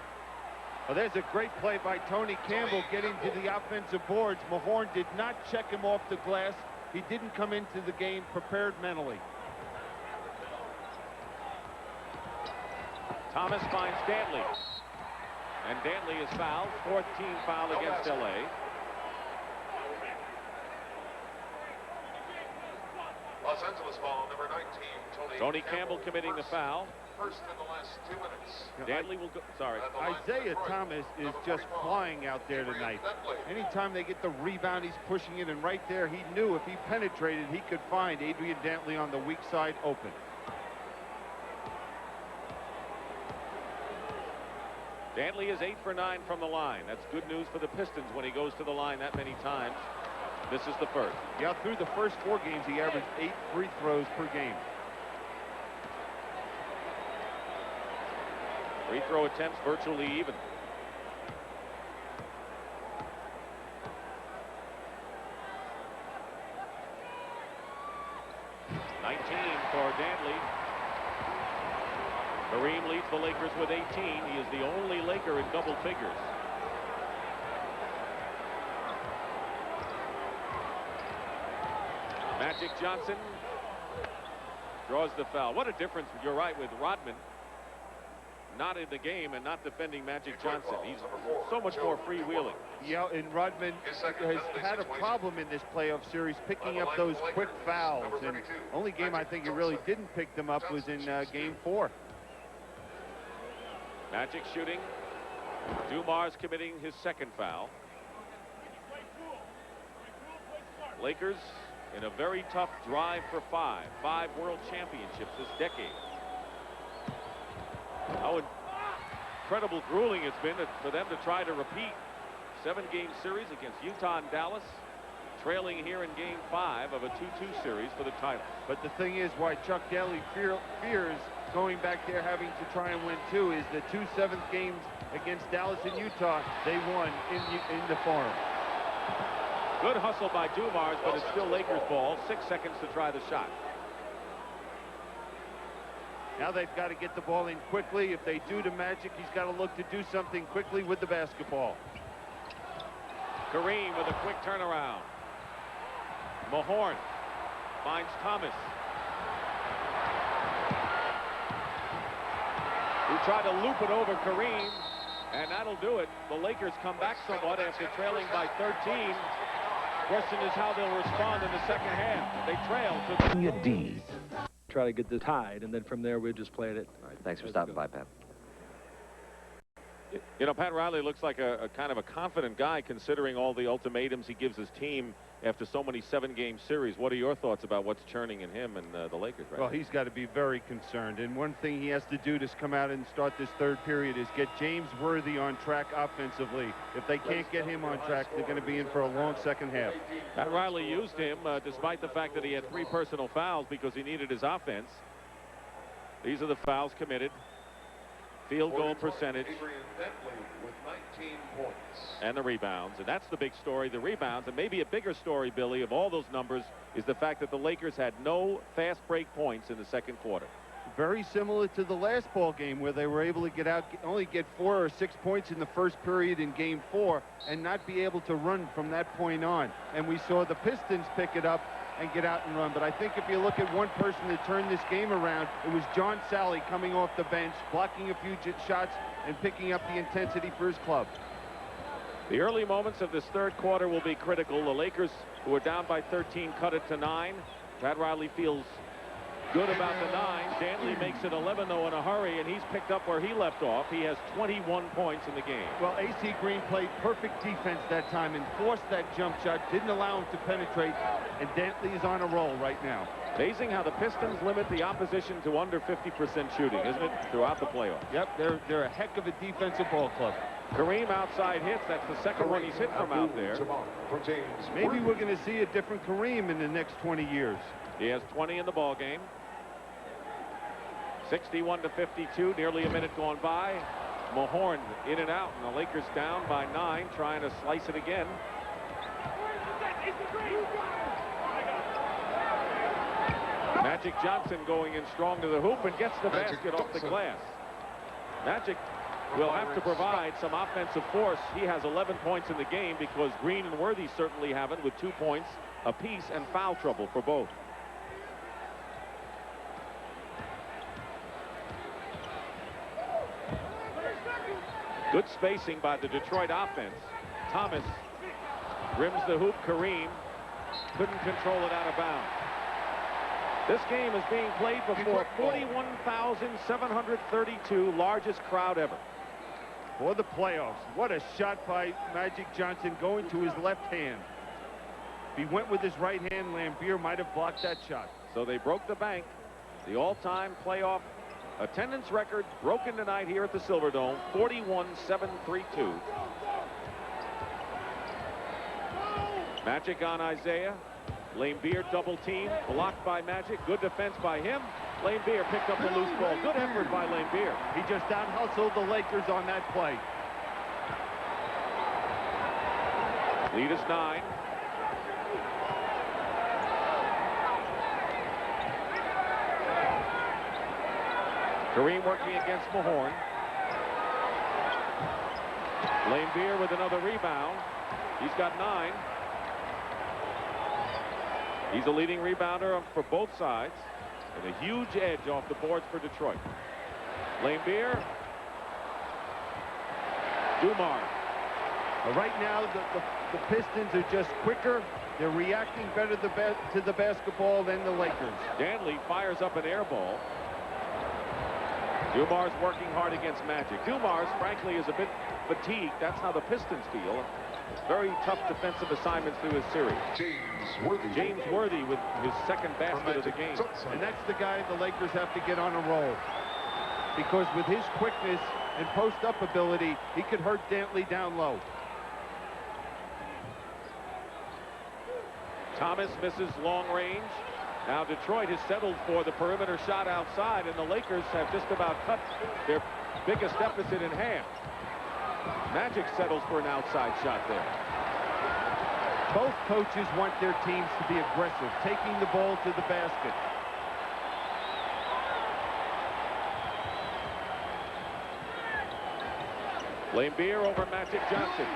Well, there's a great play by Tony Campbell getting to the offensive boards. Mahorn did not check him off the glass. He didn't come into the game prepared mentally. Thomas finds Dantley. And Dantley is fouled. 4th team foul against L.A. Los Angeles foul, number 19, Tony Campbell committing the foul. First in the last 2 minutes. Dantley will go. Sorry. Isaiah Thomas is just flying out there tonight. Anytime they get the rebound, he's pushing it, and right there, he knew if he penetrated, he could find Adrian Dantley on the weak side open. Dantley is 8 for 9 from the line. That's good news for the Pistons when he goes to the line that many times. This is the first. Yeah, through the first 4 games, he averaged 8 free throws per game. Free throw attempts virtually even. For Dantley. Kareem leads the Lakers with 18. He is the only Laker in double figures. Magic Johnson draws the foul. What a difference, you're right, with Rodman not in the game and not defending Magic Johnson. He's so much more freewheeling. Yeah, and Rodman has had a problem in this playoff series picking up those quick fouls. And only game I think he really didn't pick them up was in game 4. Magic shooting. Dumars committing his second foul. Lakers in a very tough drive for 5 world championships this decade. How incredible grueling it's been for them to try to repeat 7-game series against Utah and Dallas, trailing here in game 5 of a 2-2 series for the title. But the thing is, why Chuck Daly fears going back there having to try and win 2 is the 2 7th games against Dallas and Utah they won in the Forum. Good hustle by Dumars, but it's still Lakers ball. 6 seconds to try the shot. Now they've got to get the ball in quickly. If they do to Magic, he's got to look to do something quickly with the basketball. Kareem with a quick turnaround. Mahorn finds Thomas, who tried to loop it over Kareem, and that'll do it. The Lakers come back somewhat after trailing by 13. Question is how they'll respond in the second half. They trail to the D. Try to get the tide, and then from there we just played it. All right, thanks for stopping by, Pat. You know, Pat Riley looks like a kind of a confident guy considering all the ultimatums he gives his team after so many 7-game series. What are your thoughts about what's churning in him and the Lakers right now? now? He's got to be very concerned. And one thing he has to do to come out and start this 3rd period is get James Worthy on track offensively. If they can't get him on track, they're going to be in for a long second half. Pat Riley used him despite the fact that he had 3 personal fouls because he needed his offense. These are the fouls committed. field goal percentage, Dantley with 19 points. and the rebounds. And that's the big story, the rebounds. And maybe a bigger story, Billy, of all those numbers is the fact that the Lakers had no fast break points in the second quarter. Very similar to the last ball game where they were able to only get 4 or 6 points in the first period in game 4 and not be able to run from that point on. And we saw the Pistons pick it up and get out and run. But I think if you look at one person that turned this game around, it was John Salley coming off the bench, blocking a few shots and picking up the intensity for his club. The early moments of this third quarter will be critical. The Lakers, who are down by 13, cut it to 9. Pat Riley feels good about the 9. Dantley makes it 11, though, in a hurry, and he's picked up where he left off. He has 21 points in the game. Well, A.C. Green played perfect defense that time and forced that jump shot, didn't allow him to penetrate, and Dantley is on a roll right now. Amazing how the Pistons limit the opposition to under 50% shooting, isn't it, throughout the playoffs? Yep, they're a heck of a defensive ball club. Kareem outside hits. That's the second one he's hit from out there. Maybe we're going to see a different Kareem in the next 20 years. He has 20 in the ball game. 61-52, nearly a minute gone by. Mahorn in and out, and the Lakers down by 9, trying to slice it again. Magic Johnson going in strong to the hoop and gets the basket off the glass. Magic will have to provide some offensive force. He has 11 points in the game because Green and Worthy certainly haven't, with 2 points apiece and foul trouble for both. Good spacing by the Detroit offense. Thomas rims the hoop. Kareem couldn't control it out of bounds. This game is being played before 41,732, largest crowd ever. For the playoffs, what a shot by Magic Johnson going to his left hand. If he went with his right hand, Laimbeer might have blocked that shot. So they broke the bank. The all-time playoff attendance record broken tonight here at the Silverdome, 41,732. Magic on Isaiah. Laimbeer double team, blocked by Magic. Good defense by him. Laimbeer picked up the loose ball. Good effort by Laimbeer. He just out-hustled the Lakers on that play. Lead is 9. Kareem working against Mahorn. Laimbeer with another rebound. He's got 9. He's a leading rebounder for both sides, and a huge edge off the boards for Detroit. Laimbeer. Dumars. Right now, the Pistons are just quicker. They're reacting better to the basketball than the Lakers. Dantley fires up an air ball. Dumars working hard against Magic. Dumars, frankly, is a bit fatigued. That's how the Pistons feel. Very tough defensive assignments through his series. James Worthy with his second basket of the game. And that's the guy the Lakers have to get on a roll. Because with his quickness and post-up ability, he could hurt Dantley down low. Thomas misses long range. Now Detroit has settled for the perimeter shot outside, and the Lakers have just about cut their biggest deficit in half. Magic settles for an outside shot there. Both coaches want their teams to be aggressive, taking the ball to the basket. Laimbeer over Magic Johnson.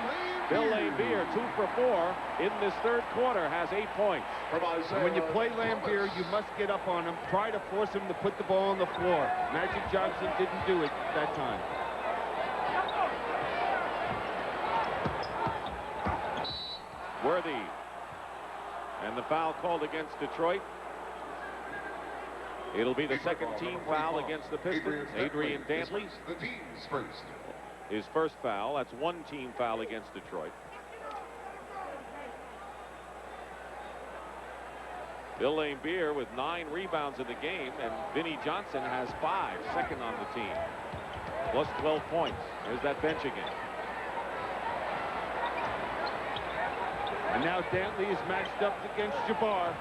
Bill Laimbeer, 2 for 4 in this third quarter, has 8 points. And when you play Laimbeer, you must get up on him, try to force him to put the ball on the floor. Magic Johnson didn't do it that time. Worthy. And the foul called against Detroit. It'll be the second team foul against the Pistons. Adrian Dantley. The team's first. His first foul. That's 1 team foul against Detroit. Bill Laimbeer with 9 rebounds in the game, and Vinnie Johnson has 5, second on the team. Plus 12 points. There's that bench again. And now Dantley is matched up against Jabbar.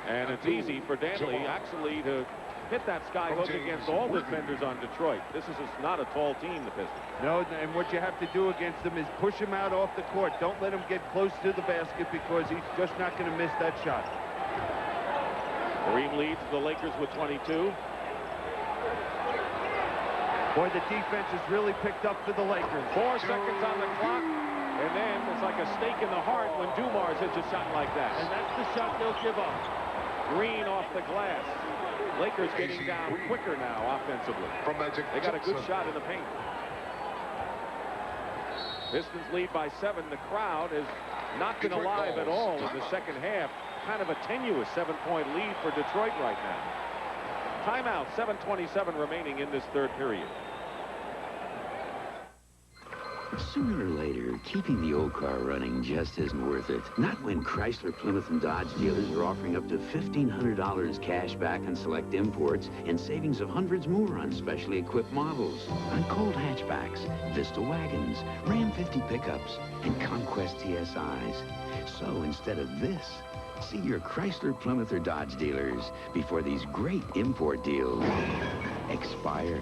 And it's easy for Dantley actually to hit that sky hook against all defenders on Detroit. This is not a tall team, the Pistons. No, and what you have to do against them is push him out off the court. Don't let him get close to the basket because he's just not going to miss that shot. Kareem leads the Lakers with 22. Boy, the defense has really picked up for the Lakers. 4 seconds on the clock, and then it's like a stake in the heart when Dumars hits a shot like that. And that's the shot they'll give up. Green off the glass. Lakers getting down quicker now offensively. They got a good shot in the paint. Pistons lead by 7. The crowd has not been alive at all in the second half. Kind of a tenuous 7-point lead for Detroit right now. Timeout, 7:27 remaining in this third period. Sooner or later, keeping the old car running just isn't worth it. Not when Chrysler, Plymouth, and Dodge dealers are offering up to $1,500 cash back on select imports and savings of hundreds more on specially equipped models. On Colt hatchbacks, Vista wagons, Ram 50 pickups, and Conquest TSIs. So instead of this, see your Chrysler, Plymouth, or Dodge dealers before these great import deals expire.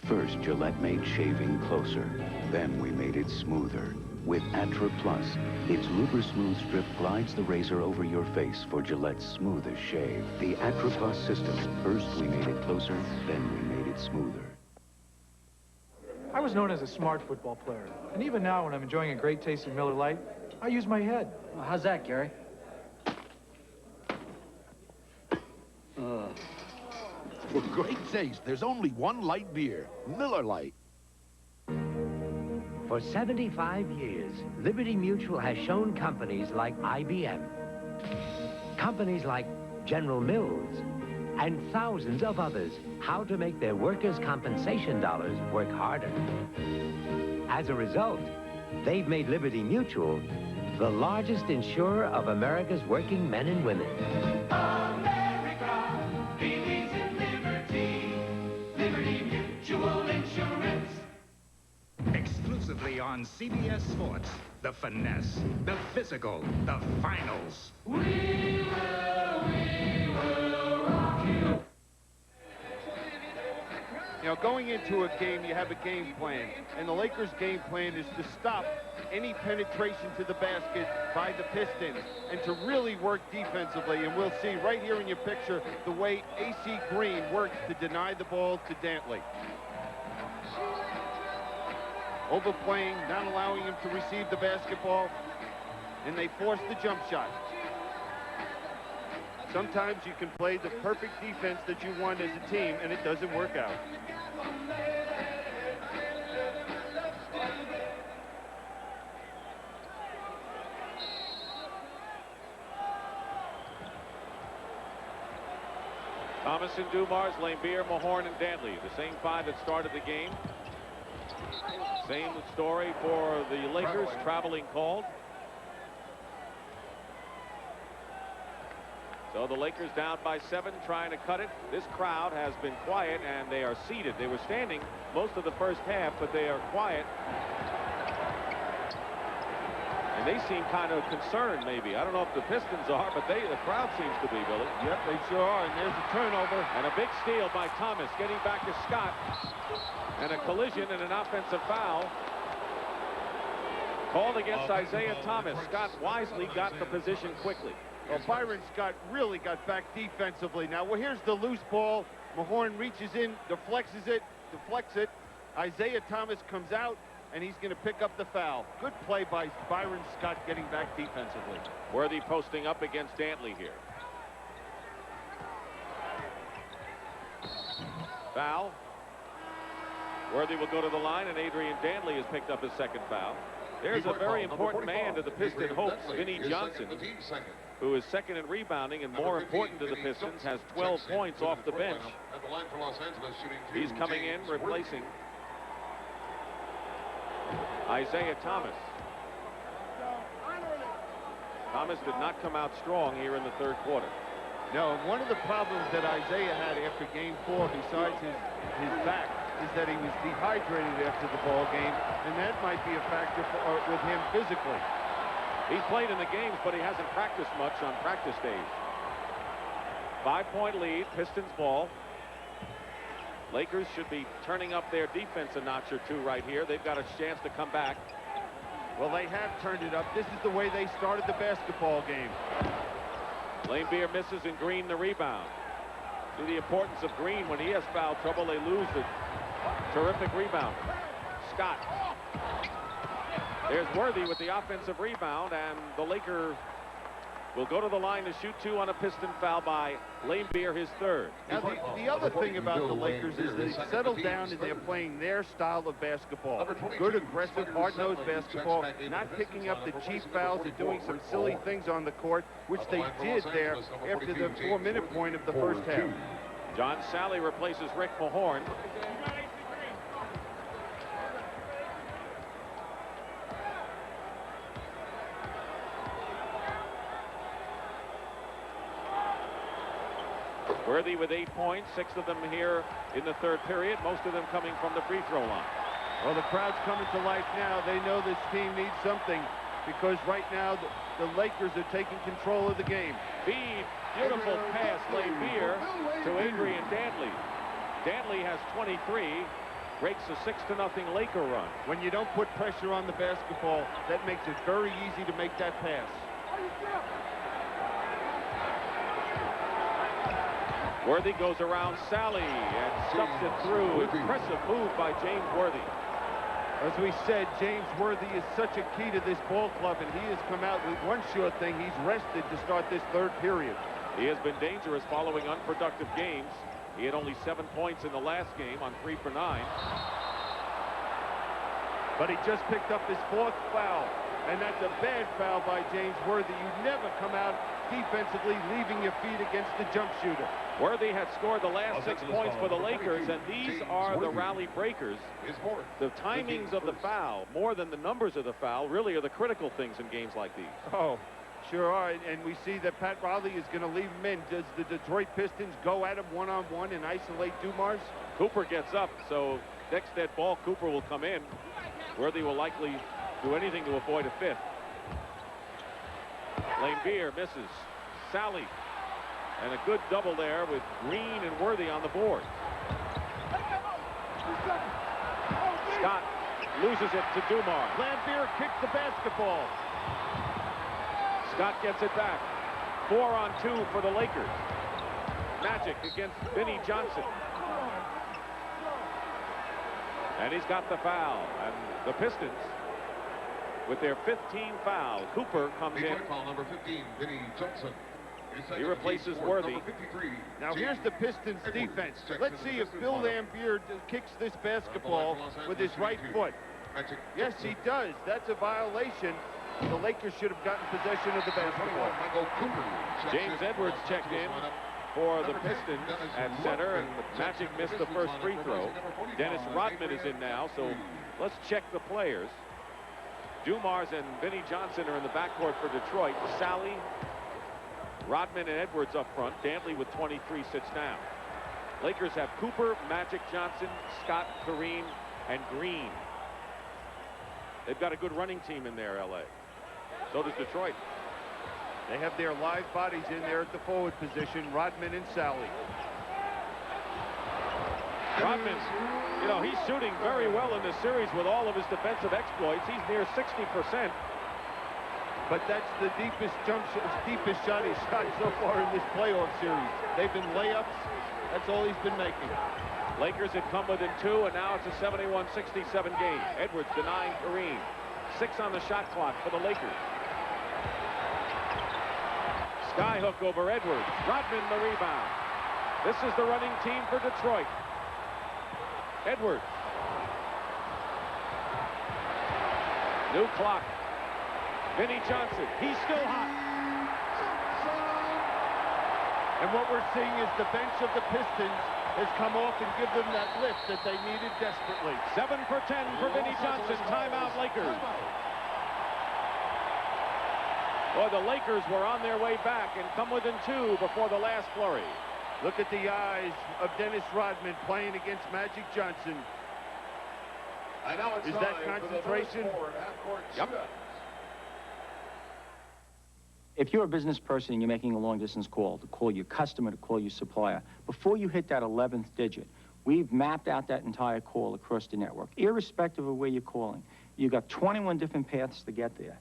First, Gillette made shaving closer. Then we made it smoother. With Atra Plus, its Luber Smooth Strip glides the razor over your face for Gillette's smoothest shave. The Atra Plus system. First, we made it closer, then we made it smoother. I was known as a smart football player. And even now, when I'm enjoying a great tasting Miller Lite, I use my head. Well, how's that, Gary? For great taste, there's only one light beer, Miller Lite. For 75 years, Liberty Mutual has shown companies like IBM, companies like General Mills, and thousands of others how to make their workers' compensation dollars work harder. As a result, they've made Liberty Mutual the largest insurer of America's working men and women. Exclusively on CBS Sports, the finesse, the physical, the finals. We will rock you. You know, going into a game, you have a game plan. And the Lakers' game plan is to stop any penetration to the basket by the Pistons and to really work defensively. And we'll see right here in your picture the way A.C. Green works to deny the ball to Dantley. Overplaying, not allowing him to receive the basketball, and they force the jump shot. Sometimes you can play the perfect defense that you want as a team, and it doesn't work out. Thompson, Dumars, Laimbeer, Mahorn, and Dantley, the same 5 that started the game. Same story for the Lakers, traveling called. So the Lakers down by 7, trying to cut it. This crowd has been quiet, and they are seated. They were standing most of the first half, but they are quiet. And they seem kind of concerned, maybe. I don't know if the Pistons are, but the crowd seems to be, Billy. Yep, they sure are, and there's a turnover. And a big steal by Thomas, getting back to Scott. And a collision and an offensive foul called against Isaiah Thomas. Scott wisely got the position quickly. Well, Byron Scott really got back defensively. Now, well, here's the loose ball. Mahorn reaches in, deflects it. Isaiah Thomas comes out, and he's going to pick up the foul. Good play by Byron Scott getting back defensively. Worthy posting up against Dantley here. Foul. Worthy will go to the line, and Adrian Dantley has picked up his second foul. There's a very important man to the Piston hopes, Vinnie Johnson, who is second in rebounding and more important to the Pistons, has 12 points off the bench. He's coming in, replacing Isaiah Thomas. Thomas did not come out strong here in the third quarter. No, one of the problems that Isaiah had after game 4, besides his back, is that he was dehydrated after the ball game, and that might be a factor with him physically. He's played in the games, but he hasn't practiced much on practice days. 5-point lead, Pistons ball. Lakers should be turning up their defense a notch or two right here. They've got a chance to come back. Well, they have turned it up. This is the way they started the basketball game. Laimbeer misses and Green the rebound. See the importance of Green. When he has foul trouble, they lose the terrific rebound. Scott. There's Worthy with the offensive rebound, and the Laker will go to the line to shoot 2 on a Piston foul by Laimbeer, his third. Now, the other thing about the Lakers is they settled down and they're playing their style of basketball. Good, aggressive, hard-nosed basketball, not picking up the cheap fouls and doing some silly things on the court, which they did there after the 4-minute point of the first half. John Salley replaces Rick Mahorn. Worthy with 8 points, 6 of them here in the third period, most of them coming from the free throw line. Well, the crowd's coming to life now. They know this team needs something because right now the Lakers are taking control of the game. Feed, beautiful pass, Laimbeer to Aguirre and Dantley. Dantley has 23, breaks a 6-0 Laker run. When you don't put pressure on the basketball, that makes it very easy to make that pass. Worthy goes around Salley and stuffs it through. Impressive move by James Worthy. As we said, James Worthy is such a key to this ball club, and he has come out with one sure thing. He's rested to start this third period. He has been dangerous following unproductive games. He had only 7 points in the last game on 3 for 9. But he just picked up his 4th foul, and that's a bad foul by James Worthy. You never come out defensively leaving your feet against the jump shooter. Worthy had scored the last 6 points for the Lakers, and these are the rally breakers. The timings of the foul, more than the numbers of the foul, really are the critical things in games like these. Oh, sure are, and we see that Pat Riley is going to leave him in. Does the Detroit Pistons go at him one-on-one and isolate Dumars? Cooper gets up, so next dead ball, Cooper will come in. Worthy will likely do anything to avoid a 5th. Laimbeer misses. Salley. And a good double there with Green and Worthy on the board. Scott loses it to Dumars. Laimbeer kicks the basketball. Scott gets it back. 4-on-2 for the Lakers. Magic against Vinnie Johnson. And he's got the foul. And the Pistons, with their 15th foul, Cooper comes in. Foul number 15, Vinnie Johnson. He replaces Worthy. Now here's the Pistons defense. Let's see if Bill Laimbeer kicks this basketball with his right foot. Yes, he does. That's a violation. The Lakers should have gotten possession of the basketball. James Edwards checked in for the Pistons at center, and Magic missed the first free throw. Dennis Rodman is in now, so let's check the players. Dumars and Vinnie Johnson are in the backcourt for Detroit. Salley, Rodman, and Edwards up front. Dantley with 23 sits down. Lakers have Cooper, Magic Johnson, Scott, Kareem, and Green. They've got a good running team in there, L.A. So does Detroit. They have their live bodies in there at the forward position, Rodman and Salley. Rodman, you know, he's shooting very well in this series with all of his defensive exploits. He's near 60%. But that's the deepest shot he's shot so far in this playoff series. They've been layups. That's all he's been making. Lakers had come within 2, and now it's a 71-67 game. Edwards denying Kareem. 6 on the shot clock for the Lakers. Skyhook over Edwards. Rodman the rebound. This is the running team for Detroit. Edwards. New clock. Vinnie Johnson. He's still hot. And what we're seeing is the bench of the Pistons has come off and give them that lift that they needed desperately. 7 for 10 for Vinnie Johnson. Timeout, Lakers. Boy, the Lakers were on their way back and come within 2 before the last flurry. Look at the eyes of Dennis Rodman playing against Magic Johnson. Is that concentration? Yep. If you're a business person and you're making a long-distance call, to call your customer, to call your supplier, before you hit that 11th digit, we've mapped out that entire call across the network, irrespective of where you're calling. You've got 21 different paths to get there.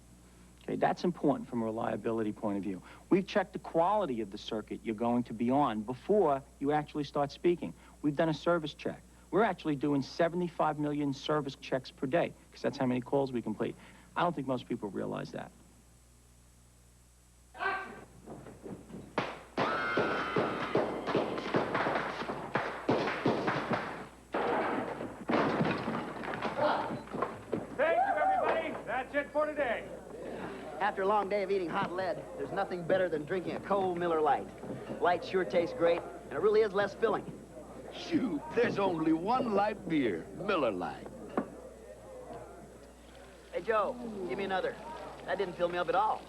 Okay, that's important from a reliability point of view. We've checked the quality of the circuit you're going to be on before you actually start speaking. We've done a service check. We're actually doing 75 million service checks per day, because that's how many calls we complete. I don't think most people realize that. That's it for today. After a long day of eating hot lead, there's nothing better than drinking a cold Miller Lite. Light sure tastes great, and it really is less filling. Shoot, there's only one light beer, Miller Lite. Hey, Joe, give me another. That didn't fill me up at all.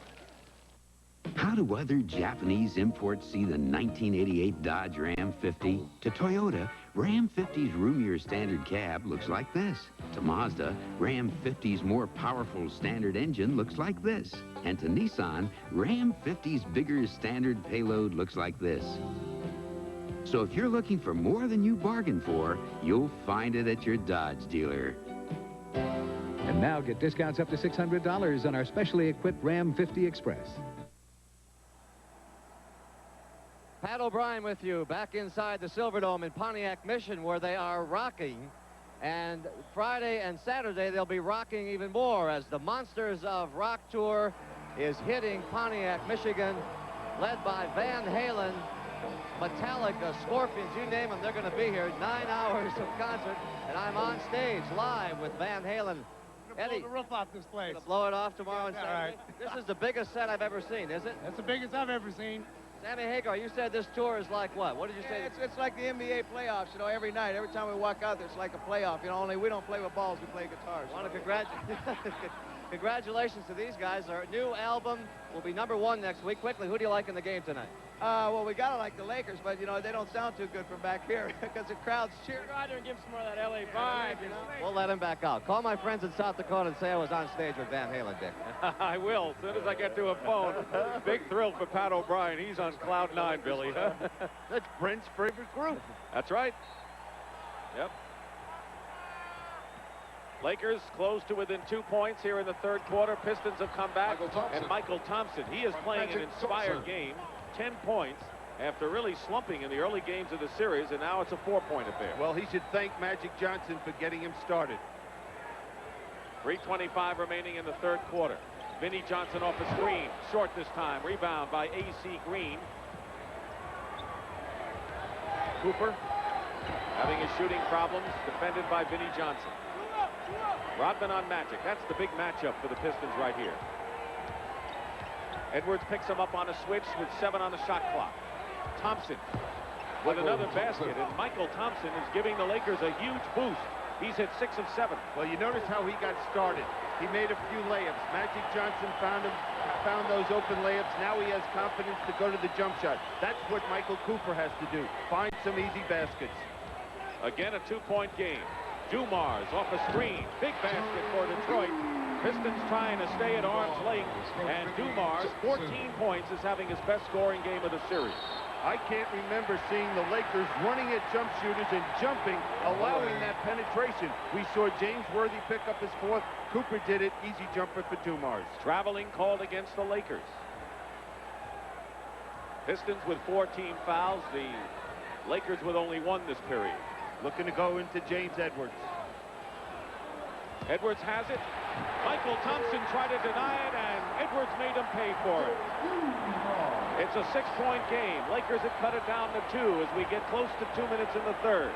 How do other Japanese imports see the 1988 Dodge Ram 50? To Toyota, Ram 50's roomier standard cab looks like this. To Mazda, Ram 50's more powerful standard engine looks like this. And to Nissan, Ram 50's bigger standard payload looks like this. So if you're looking for more than you bargained for, you'll find it at your Dodge dealer. And now get discounts up to $600 on our specially equipped Ram 50 Express. Pat O'Brien with you, back inside the Silverdome in Pontiac, Mission, where they are rocking. And Friday and Saturday, they'll be rocking even more as the Monsters of Rock Tour is hitting Pontiac, Michigan, led by Van Halen, Metallica, Scorpions, you name them, they're going to be here. 9 hours of concert, and I'm on stage live with Van Halen. Eddie, blow the roof off this place. Gonna blow it off tomorrow and Saturday? Right. This is the biggest set I've ever seen, is it? That's the biggest I've ever seen. Sammy Hagar, you said this tour is like what? What did you say? It's like the NBA playoffs, you know, every night. Every time we walk out there, it's like a playoff. You know, only we don't play with balls, we play guitars. I want to congratulations to these guys. Our new album will be #1 next week. Quickly, who do you like in the game tonight? Well, we got to like the Lakers, but, you know, they don't sound too good from back here because the crowd's cheering. Go out there and give some more of that LA vibe, you know. We'll let him back out. Call my friends in South Dakota and say I was on stage with Van Halen, Dick. I will, as soon as I get to a phone. Big thrill for Pat O'Brien. He's on cloud 9, Billy. That's Brent's favorite group. That's right. Yep. Lakers close to within 2 points here in the third quarter. Pistons have come back. And Michael Thompson, he is playing an inspired game. 10 points after really slumping in the early games of the series, and now it's a 4-point affair. Well, he should thank Magic Johnson for getting him started. 3:25 remaining in the third quarter. Vinnie Johnson off a screen. Short this time. Rebound by A.C. Green. Cooper having his shooting problems, defended by Vinnie Johnson. Rodman on Magic. That's the big matchup for the Pistons right here. Edwards picks him up on a switch with 7 on the shot clock. Thompson with another basket, and Michael Thompson is giving the Lakers a huge boost. He's hit 6 of 7. Well, you notice how he got started. He made a few layups. Magic Johnson found those open layups. Now he has confidence to go to the jump shot. That's what Michael Cooper has to do. Find some easy baskets. Again, a 2-point game. Dumars off a screen. Big basket for Detroit. Pistons trying to stay at arm's length, and Dumars, 14 points, is having his best scoring game of the series. I can't remember seeing the Lakers running at jump shooters and jumping, allowing that penetration. We saw James Worthy pick up his 4th. Cooper did it. Easy jumper for Dumars. Traveling called against the Lakers. Pistons with 4 team fouls. The Lakers with only 1 this period. Looking to go into James Edwards. Edwards has it. Michael Thompson tried to deny it, and Edwards made him pay for it. It's a 6-point game. Lakers have cut it down to 2 as we get close to 2 minutes in the third.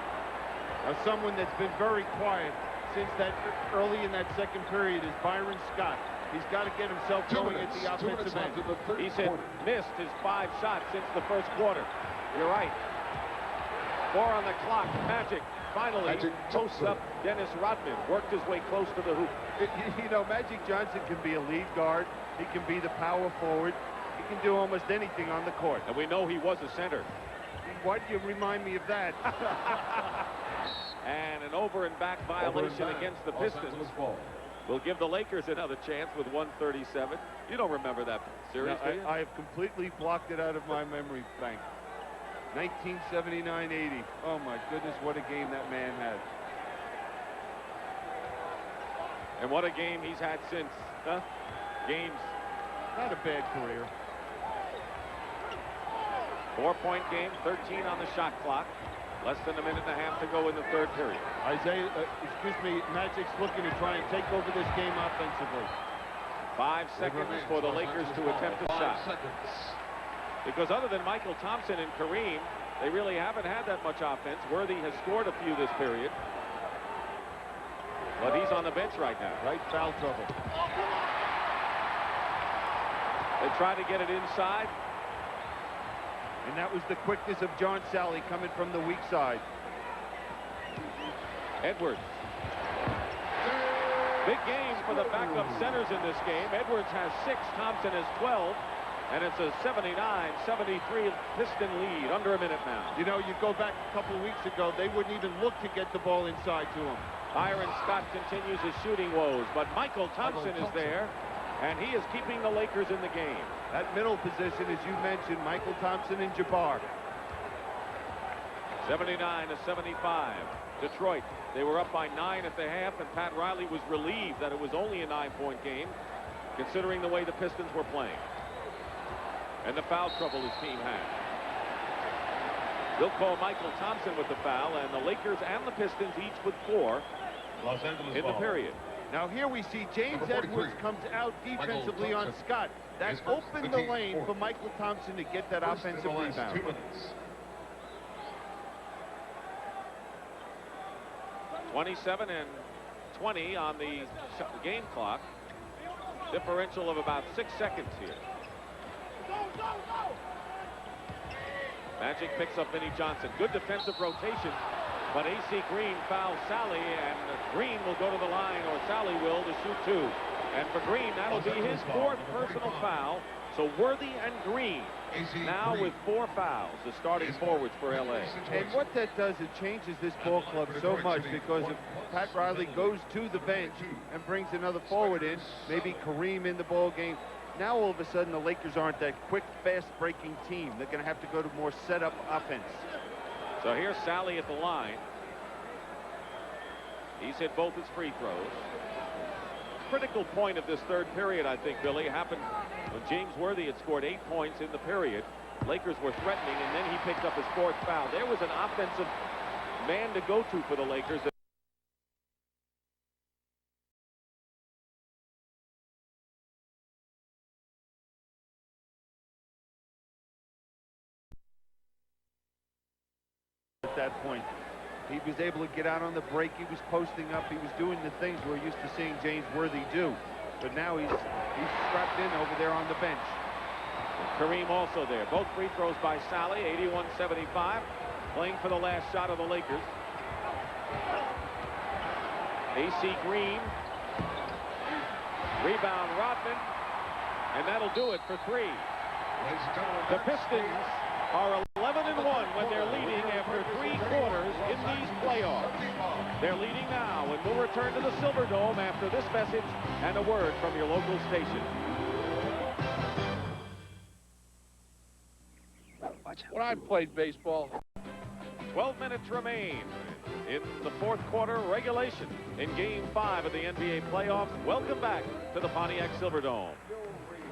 Now, someone that's been very quiet since that early in that second period is Byron Scott. He's got to get himself going at the offensive end. He's missed his 5 shots since the first quarter. You're right. 4 on the clock. Magic finally posts up Dennis Rodman. Worked his way close to the hoop. You know, Magic Johnson can be a lead guard. He can be the power forward. He can do almost anything on the court. And we know he was a center. Why do you remind me of that? And an over and back violation against the Pistons. will give the Lakers another chance with 1:37. You don't remember that series, No, do you? I have completely blocked it out of my memory bank. 1979-80. Oh, my goodness, what a game that man had. And what a game he's had since. Huh? Games. Not a bad career. 4-point game, 13 on the shot clock. Less than a minute and a half to go in the third period. Magic's looking to try and take over this game offensively. 5 seconds for the Lakers to attempt a shot. Because other than Michael Thompson and Kareem, they really haven't had that much offense. Worthy has scored a few this period. But he's on the bench right now. Right, foul trouble. They try to get it inside. And that was the quickness of John Salley coming from the weak side. Edwards. Big game for the backup centers in this game. Edwards has 6, Thompson has 12, and it's a 79-73 Piston lead, under a minute now. You know, you go back a couple of weeks ago, they wouldn't even look to get the ball inside to him. Byron Scott continues his shooting woes, but Michael Thompson is there, and he is keeping the Lakers in the game. That middle position, as you mentioned, Michael Thompson and Jabbar. 79-75. Detroit, they were up by 9 at the half, and Pat Riley was relieved that it was only a 9-point game, considering the way the Pistons were playing. And the foul trouble his team had. They'll call Michael Thompson with the foul, and the Lakers and the Pistons each with 4 in the period. Now here we see James Edwards comes out defensively on Scott. That opened the lane for Michael Thompson to get that offensive rebound. 27-20 on the game clock. Differential of about 6 seconds here. Magic picks up Vinnie Johnson. Good defensive rotation, but A.C. Green fouls Salley, and Green will go to the line, or Salley will, to shoot 2. And for Green, that'll be his 4th personal foul. So Worthy and Green now with 4 fouls, the starting forwards for L.A. And what that does, it changes this ball club so much, because if Pat Riley goes to the bench and brings another forward in, maybe Kareem in the ball game, now all of a sudden the Lakers aren't that quick, fast-breaking team. They're going to have to go to more set-up offense. So here's Salley at the line. He's hit both his free throws. Critical point of this third period, I think, Billy, happened when James Worthy had scored 8 points in the period. Lakers were threatening, and then he picked up his 4th foul. There was an offensive man to go to for the Lakers. At that point, he was able to get out on the break. He was posting up. He was doing the things we're used to seeing James Worthy do. But now he's strapped in over there on the bench. Kareem also there. Both free throws by Salley, 81-75. Playing for the last shot of the Lakers. A.C. Green. Rebound Rodman. And that'll do it for 3. The Pistons are 11-1 when they're leading after 3 quarters in these playoffs. They're leading now, and we'll return to the Silverdome after this message and a word from your local station. When I played baseball, 12 minutes remain in the 4th quarter regulation in Game 5 of the NBA playoffs. Welcome back to the Pontiac Silverdome.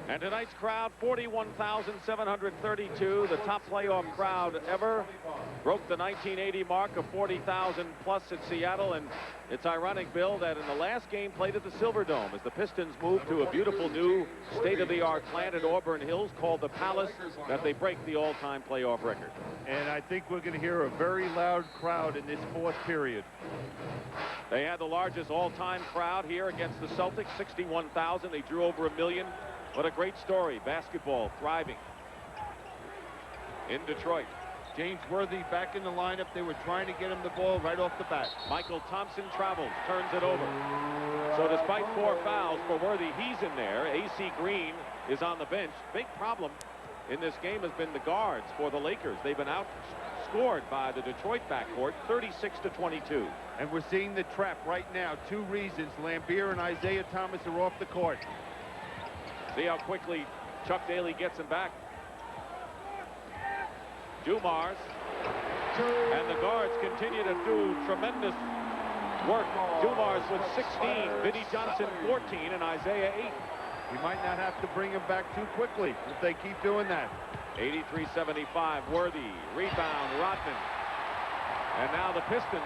And tonight's crowd, 41,732, the top playoff crowd ever. Broke the 1980 mark of 40,000 plus at Seattle. And it's ironic, Bill, that in the last game played at the Silverdome, as the Pistons moved to a beautiful new state-of-the-art plant at Auburn Hills called the Palace, that they break the all-time playoff record. And I think we're going to hear a very loud crowd in this 4th period. They had the largest all-time crowd here against the Celtics, 61,000. They drew over 1 million. What a great story. Basketball thriving in Detroit. James Worthy back in the lineup. They were trying to get him the ball right off the bat. Michael Thompson travels, turns it over. So despite 4 fouls for Worthy, he's in there. A.C. Green is on the bench. Big problem in this game has been the guards for the Lakers. They've been outscored by the Detroit backcourt 36-22. And we're seeing the trap right now. 2 reasons. Laimbeer and Isaiah Thomas are off the court. See how quickly Chuck Daly gets him back. Dumars. And the guards continue to do tremendous work. Dumars with 16, Vinnie Johnson 14, and Isaiah 8. You might not have to bring him back too quickly if they keep doing that. 83-75, Worthy, rebound, Rodman. And now the Pistons,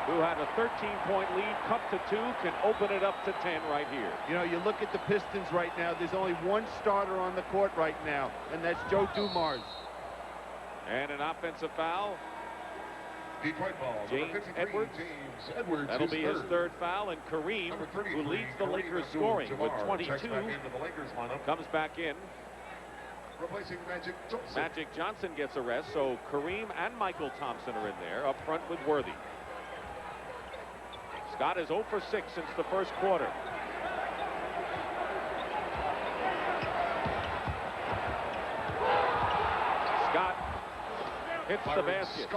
who had a 13-point lead, cut to 2, can open it up to 10 right here. You know, you look at the Pistons right now, there's only one starter on the court right now, and that's Joe Dumars. And an offensive foul. Detroit ball. James Edwards. That'll be his 3rd foul, and Kareem, who leads the Lakers scoring with 22, comes back in. Replacing Magic Johnson. Magic Johnson gets a rest, so Kareem and Michael Thompson are in there, up front with Worthy. Scott is 0 for 6 since the first quarter. Scott hits the basket.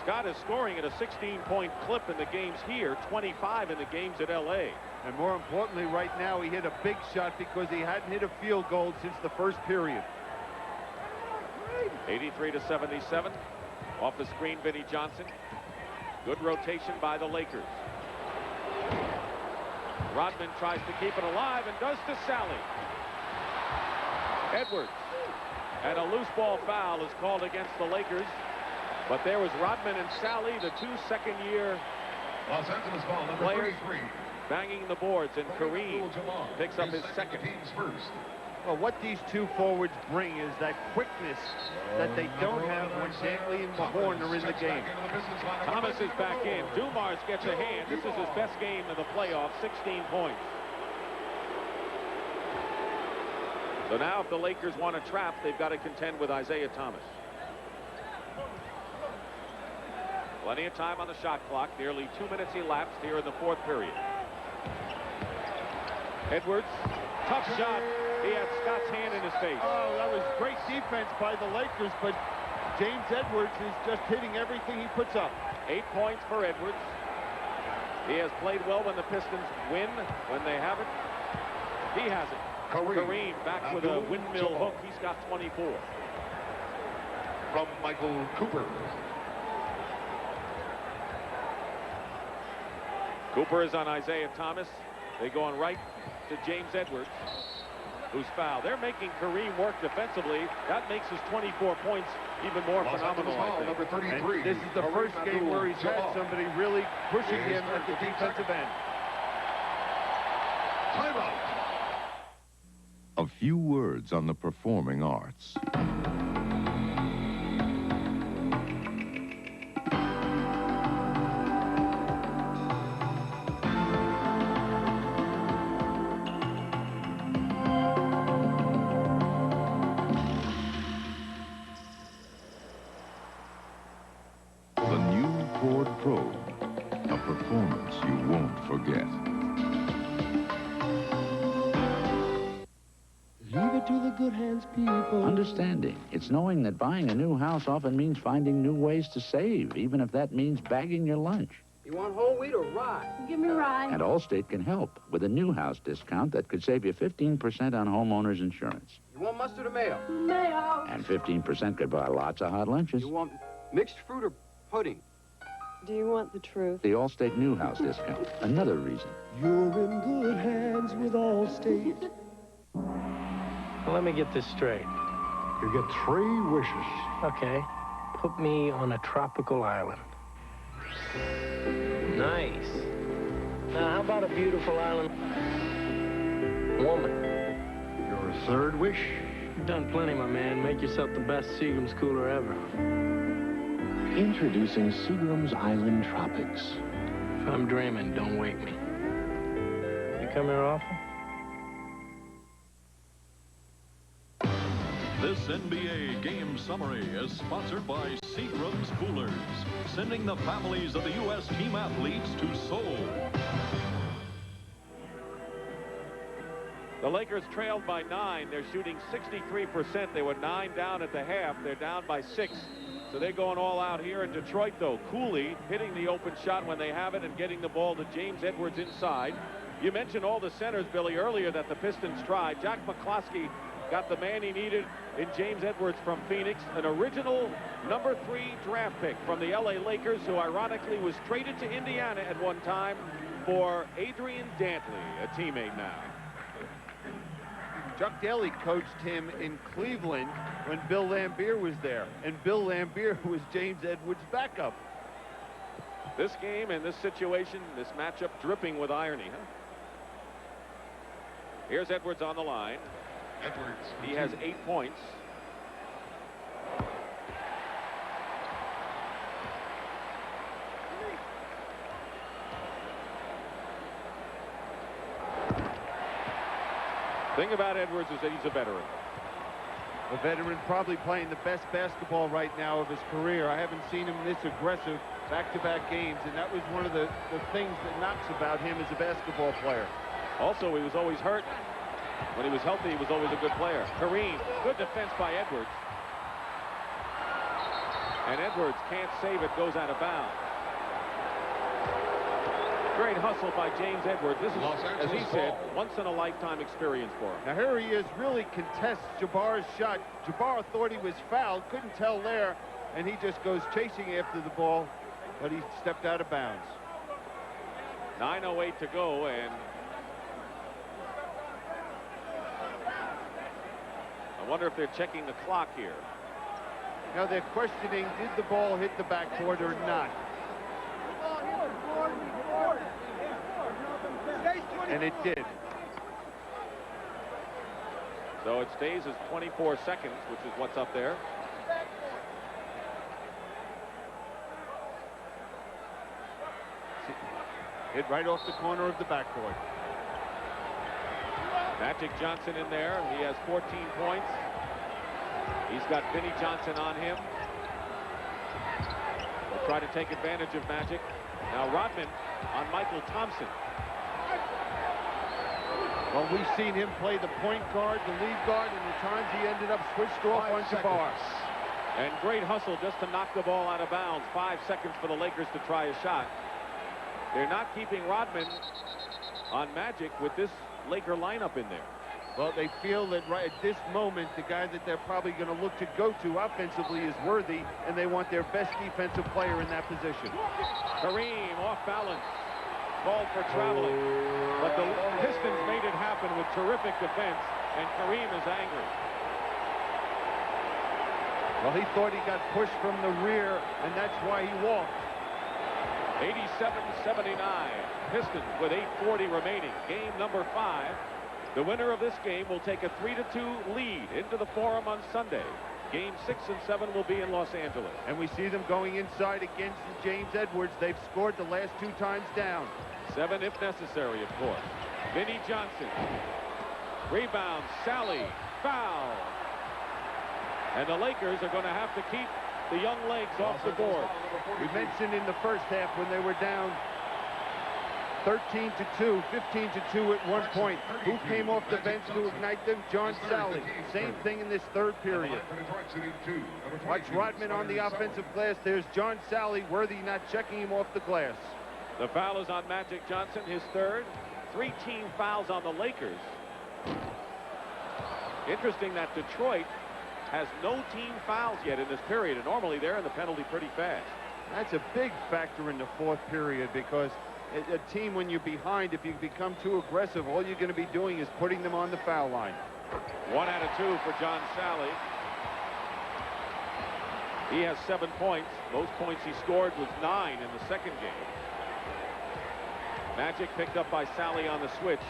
Scott is scoring at a 16-point clip in the games here, 25 in the games at L.A. And more importantly, right now, he hit a big shot because he hadn't hit a field goal since the first period. 83-77. Off the screen, Vinnie Johnson. Good rotation by the Lakers. Rodman tries to keep it alive and does to Salley. Edwards. And a loose ball foul is called against the Lakers. But there was Rodman and Salley, the 2 second-year Los Angeles ball, number players 33. banging the boards, and Kareem picks up his second. Well, what these 2 forwards bring is that quickness that they don't have when Dantley and Mahorn are in the game. Thomas is back in. Dumars gets a hand. This is his best game of the playoffs, 16 points. So now if the Lakers want to trap, they've got to contend with Isaiah Thomas. Plenty of time on the shot clock. Nearly 2 minutes elapsed here in the 4th period. Edwards, tough shot. He had Scott's hand in his face. Oh, that was great defense by the Lakers, but James Edwards is just hitting everything he puts up. 8 points for Edwards. He has played well when the Pistons win. When they haven't, he hasn't. Kareem back with a windmill hook. He's got 24. From Michael Cooper. Cooper is on Isaiah Thomas. They go on right to James Edwards, who's fouled. They're making Kareem work defensively. That makes his 24 points even more phenomenal, I think. Number 33. And this is the first game where he's had somebody really pushing him at the defensive end. Timeout. A few words on the performing arts. Understanding. It's knowing that buying a new house often means finding new ways to save, even if that means bagging your lunch. You want whole wheat or rye? Give me rye. And Allstate can help with a new house discount that could save you 15% on homeowners insurance. You want mustard or mayo? Mayo. And 15% could buy lots of hot lunches. You want mixed fruit or pudding? Do you want the truth? The Allstate new house discount. Another reason. You're in good hands with Allstate. Well, let me get this straight. You get 3 wishes. Okay. Put me on a tropical island. Nice. Now, how about a beautiful island woman? Your 3rd wish? You've done plenty, my man. Make yourself the best Seagram's cooler ever. Introducing Seagram's Island Tropics. If I'm dreaming, don't wake me. You come here often? This NBA game summary is sponsored by Seagram's Coolers, sending the families of the U.S. team athletes to Seoul. The Lakers trailed by 9. They're shooting 63%. They were 9 down at the half. They're down by 6. So they're going all out here in Detroit, though. Cooley hitting the open shot when they have it and getting the ball to James Edwards inside. You mentioned all the centers, Billy, earlier that the Pistons tried. Jack McCloskey got the man he needed in James Edwards from Phoenix, an original #3 draft pick from the LA Lakers, who ironically was traded to Indiana at one time for Adrian Dantley, a teammate now. Chuck Daly coached him in Cleveland when Bill Laimbeer was there, and Bill Laimbeer was James Edwards' backup. This game and this situation, this matchup dripping with irony, huh? Here's Edwards on the line. Edwards. He has 8 points. Thing about Edwards is that he's a veteran. A veteran, probably playing the best basketball right now of his career. I haven't seen him this aggressive back-to-back games, and that was one of the things that knocks about him as a basketball player. Also, he was always hurt. When he was healthy, he was always a good player. Kareem, good defense by Edwards. And Edwards can't save it, goes out of bounds. Great hustle by James Edwards. This is, as he said, once-in-a-lifetime experience for him. Now here he is, really contests Jabbar's shot. Jabbar thought he was fouled, couldn't tell there, and he just goes chasing after the ball, but he stepped out of bounds. 9:08 to go, and I wonder if they're checking the clock here. Now they're questioning, did the ball hit the backboard or not? And it did. So it stays as 24 seconds, which is what's up there. Hit right off the corner of the backboard. Magic Johnson in there. He has 14 points. He's got Vinnie Johnson on him. We'll try to take advantage of Magic. Now Rodman on Michael Thompson. Well, we've seen him play the point guard, the lead guard, and the times he ended up switched off on Jabbar. And great hustle just to knock the ball out of bounds. 5 seconds for the Lakers to try a shot. They're not keeping Rodman on Magic with this Laker lineup in there. Well, they feel that right at this moment, the guy that they're probably going to look to go to offensively is Worthy, and they want their best defensive player in that position. Kareem off balance. Called for traveling. But the Pistons made it happen with terrific defense, and Kareem is angry. Well, he thought he got pushed from the rear, and that's why he walked. 87-79. Pistons with 8:40 remaining. Game number 5. The winner of this game will take a 3-2 lead into the Forum on Sunday. Game 6 and 7 will be in Los Angeles. And we see them going inside against James Edwards. They've scored the last 2 times down. 7 if necessary, of course. Vinnie Johnson. Rebound, Salley. Foul. And the Lakers are going to have to keep the young legs off the board. We mentioned in the first half when they were down 13-2, 15-2 at one point. Who came off the bench to ignite them? John Salley. Same thing in this third period. Watch Rodman on the offensive glass. There's John Salley. Worthy not checking him off the glass. The foul is on Magic Johnson, his third. 3 team fouls on the Lakers. Interesting that Detroit has no team fouls yet in this period, and normally they're in the penalty pretty fast. That's a big factor in the fourth period, because a team, when you're behind, if you become too aggressive, all you're going to be doing is putting them on the foul line. 1 out of 2 for John Salley. He has 7 points. Most points he scored was 9 in the second game. Magic picked up by Salley on the switch.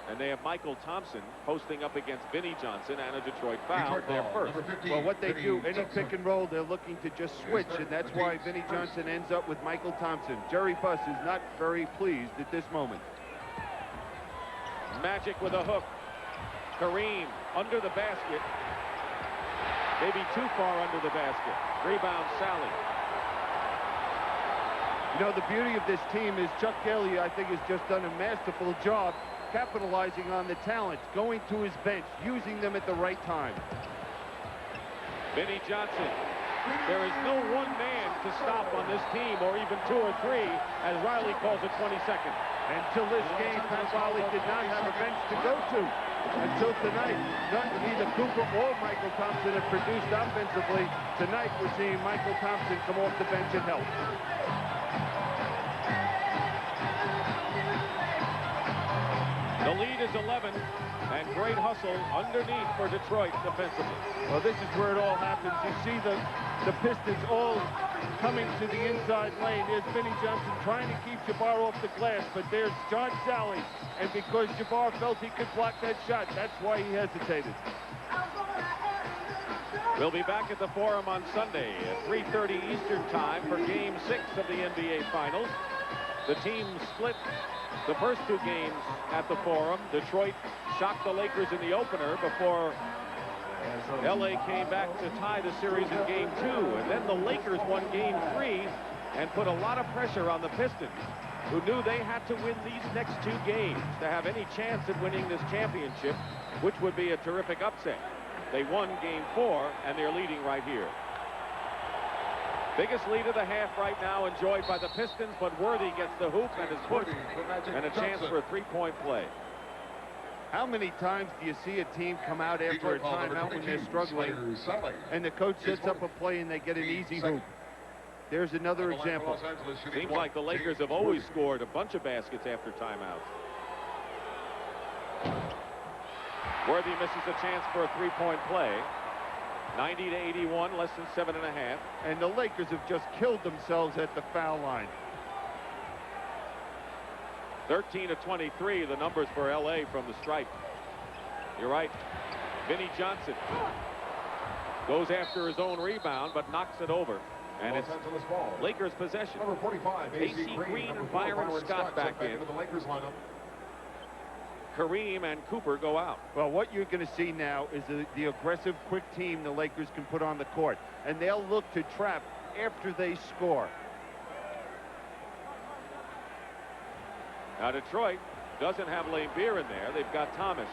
And they have Michael Thompson posting up against Vinnie Johnson and a Detroit foul. They're first. Well, what they do, any pick and roll, they're looking to just switch, and that's why Vinnie Johnson ends up with Michael Thompson. Jerry Buss is not very pleased at this moment. Magic with a hook. Kareem under the basket. Maybe too far under the basket. Rebound, Salley. You know, the beauty of this team is Chuck Daly, I think, has just done a masterful job capitalizing on the talent, going to his bench, using them at the right time. Vinnie Johnson There is no one man to stop on this team, or even 2 or 3, as Riley calls it 22nd. Until this game, Pat Riley did not have a bench to go to. Until tonight, neither Cooper or Michael Thompson have produced offensively. Tonight, we're seeing Michael Thompson come off the bench and help. The lead is 11, and great hustle underneath for Detroit defensively. Well, this is where it all happens. You see the Pistons all coming to the inside lane. There's Vinnie Johnson trying to keep Jabbar off the glass, but there's John Salley. And because Jabbar felt he could block that shot, that's why he hesitated. We'll be back at the Forum on Sunday at 3:30 Eastern Time for Game 6 of the NBA Finals. The teams split the first 2 games at the Forum. Detroit shocked the Lakers in the opener before LA came back to tie the series in Game 2. And then the Lakers won Game 3 and put a lot of pressure on the Pistons, who knew they had to win these next 2 games to have any chance at winning this championship, which would be a terrific upset. They won Game 4, and they're leading right here. Biggest lead of the half right now enjoyed by the Pistons, but Worthy gets the hoop and is put, and a chance for a 3-point play. How many times do you see a team come out after a timeout when they're struggling, and the coach sets up a play and they get an easy hoop? There's another example. Seems like the Lakers have always scored a bunch of baskets after timeouts. Worthy misses a chance for a 3-point play. 90-81, less than 7.5. And the Lakers have just killed themselves at the foul line. 13-23, the numbers for LA from the stripe. You're right. Vinnie Johnson goes after his own rebound, but knocks it over. And it's Lakers possession. Number 45, AC Green and Byron Scott back in. The Lakers lineup. Kareem and Cooper go out. Well, what you're going to see now is the aggressive, quick team the Lakers can put on the court. And they'll look to trap after they score. Now, Detroit doesn't have Laimbeer in there. They've got Thomas.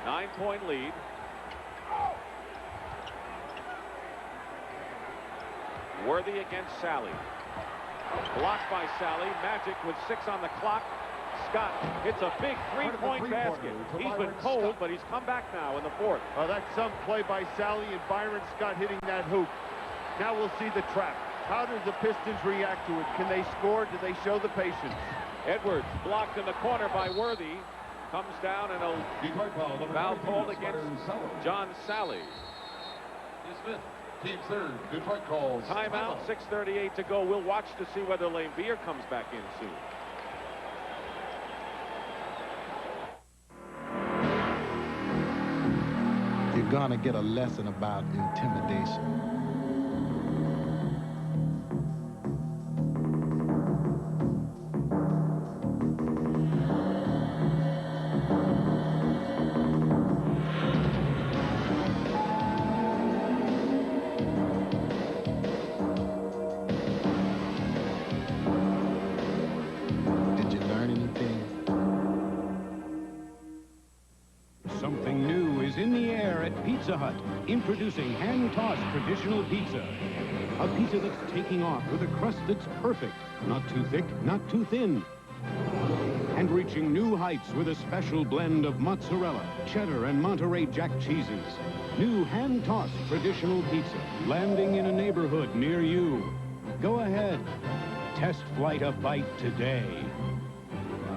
9-point lead. Worthy against Salley. Blocked by Salley. Magic with 6 on the clock. Scott hits a big 3-point basket. He's been cold, but he's come back now in the 4th. Well, that's some play by Salley and Byron Scott hitting that hoop. Now we'll see the trap. How do the Pistons react to it? Can they score? Do they show the patience? Edwards blocked in the corner by Worthy. Comes down and a foul called against John Salley. Team's third. Detroit calls timeout. 6:38 to go. We'll watch to see whether Laimbeer comes back in soon. You're gonna get a lesson about intimidation. Introducing hand-tossed traditional pizza. A pizza that's taking off with a crust that's perfect. Not too thick, not too thin. And reaching new heights with a special blend of mozzarella, cheddar, and Monterey Jack cheeses. New hand-tossed traditional pizza, landing in a neighborhood near you. Go ahead. Test flight a bite today.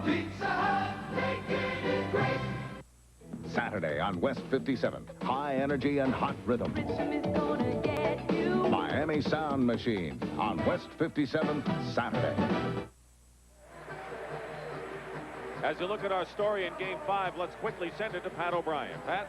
Pizza Hut, making it great. Saturday on West 57th. High energy and hot rhythm. Miami Sound Machine on West 57th Saturday. As you look at our story in Game 5, let's quickly send it to Pat O'Brien. Pat?